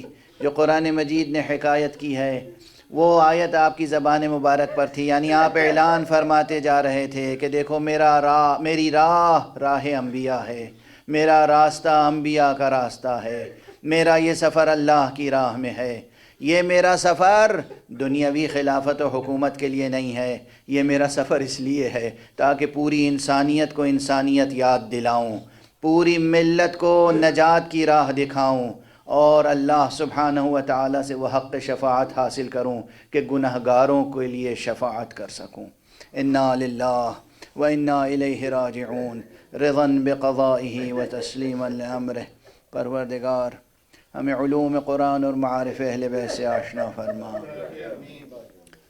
جو قرآن مجید نے حکایت کی ہے وہ آیت آپ کی زبان مبارک پر تھی، یعنی آپ اعلان فرماتے جا رہے تھے کہ دیکھو میری راہ انبیاء ہے، میرا راستہ انبیاء کا راستہ ہے، میرا یہ سفر اللہ کی راہ میں ہے، یہ میرا سفر دنیاوی خلافت و حکومت کے لیے نہیں ہے، یہ میرا سفر اس لیے ہے تاکہ پوری انسانیت کو انسانیت یاد دلاؤں، پوری ملت کو نجات کی راہ دکھاؤں، اور اللہ سبحانہ و تعالیٰ سے وہ حق شفاعت حاصل کروں کہ گنہگاروں کے لیے شفاعت کر سکوں۔ انا للہ و انا الیہ راجعون، رضا بقضائہ و تسلیما لامرہ۔ پروردگار ہمیں علوم قرآن اور معارف اہل بیت سے آشنا فرما۔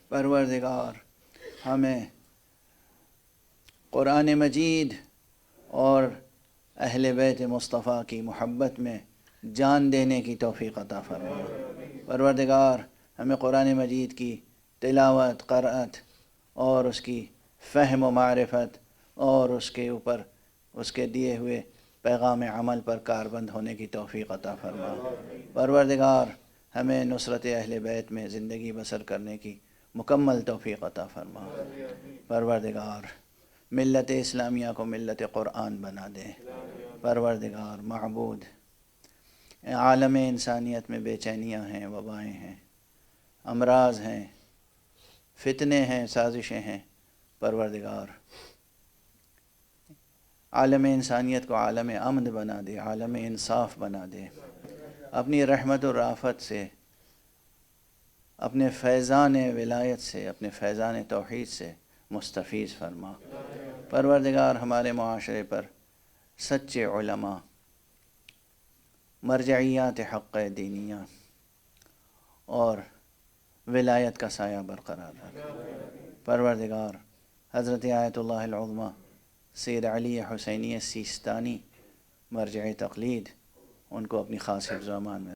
پروردگار ہمیں قرآن مجید اور اہل بیت مصطفیٰ کی محبت میں جان دینے کی توفیق عطا فرما۔ پروردگار ہمیں قرآن مجید کی تلاوت، قرأت اور اس کی فہم و معرفت اور اس کے اوپر اس کے دیے ہوئے پیغام عمل پر کاربند ہونے کی توفیق عطا فرما۔ پروردگار ہمیں نصرت اہل بیت میں زندگی بسر کرنے کی مکمل توفیق عطا فرما۔ پروردگار ملت اسلامیہ کو ملت قرآن بنا دے۔ پروردگار معبود عالم انسانیت میں بے چینیاں ہیں، وبائیں ہیں، امراض ہیں، فتنے ہیں، سازشیں ہیں۔ پروردگار عالم انسانیت کو عالم امن بنا دے، عالم انصاف بنا دے، اپنی رحمت و رافت سے، اپنے فیضان ولایت سے، اپنے فیضان توحید سے مستفیض فرما۔ پروردگار ہمارے معاشرے پر سچے علماء، مرجعیات حق دینیہ اور ولایت کا سایہ برقرار رکھ۔ پروردگار حضرت آیت اللہ العظمیٰ سید علی حسینی سیستانی مرجع تقلید، ان کو اپنی خاص حفظ و امان میں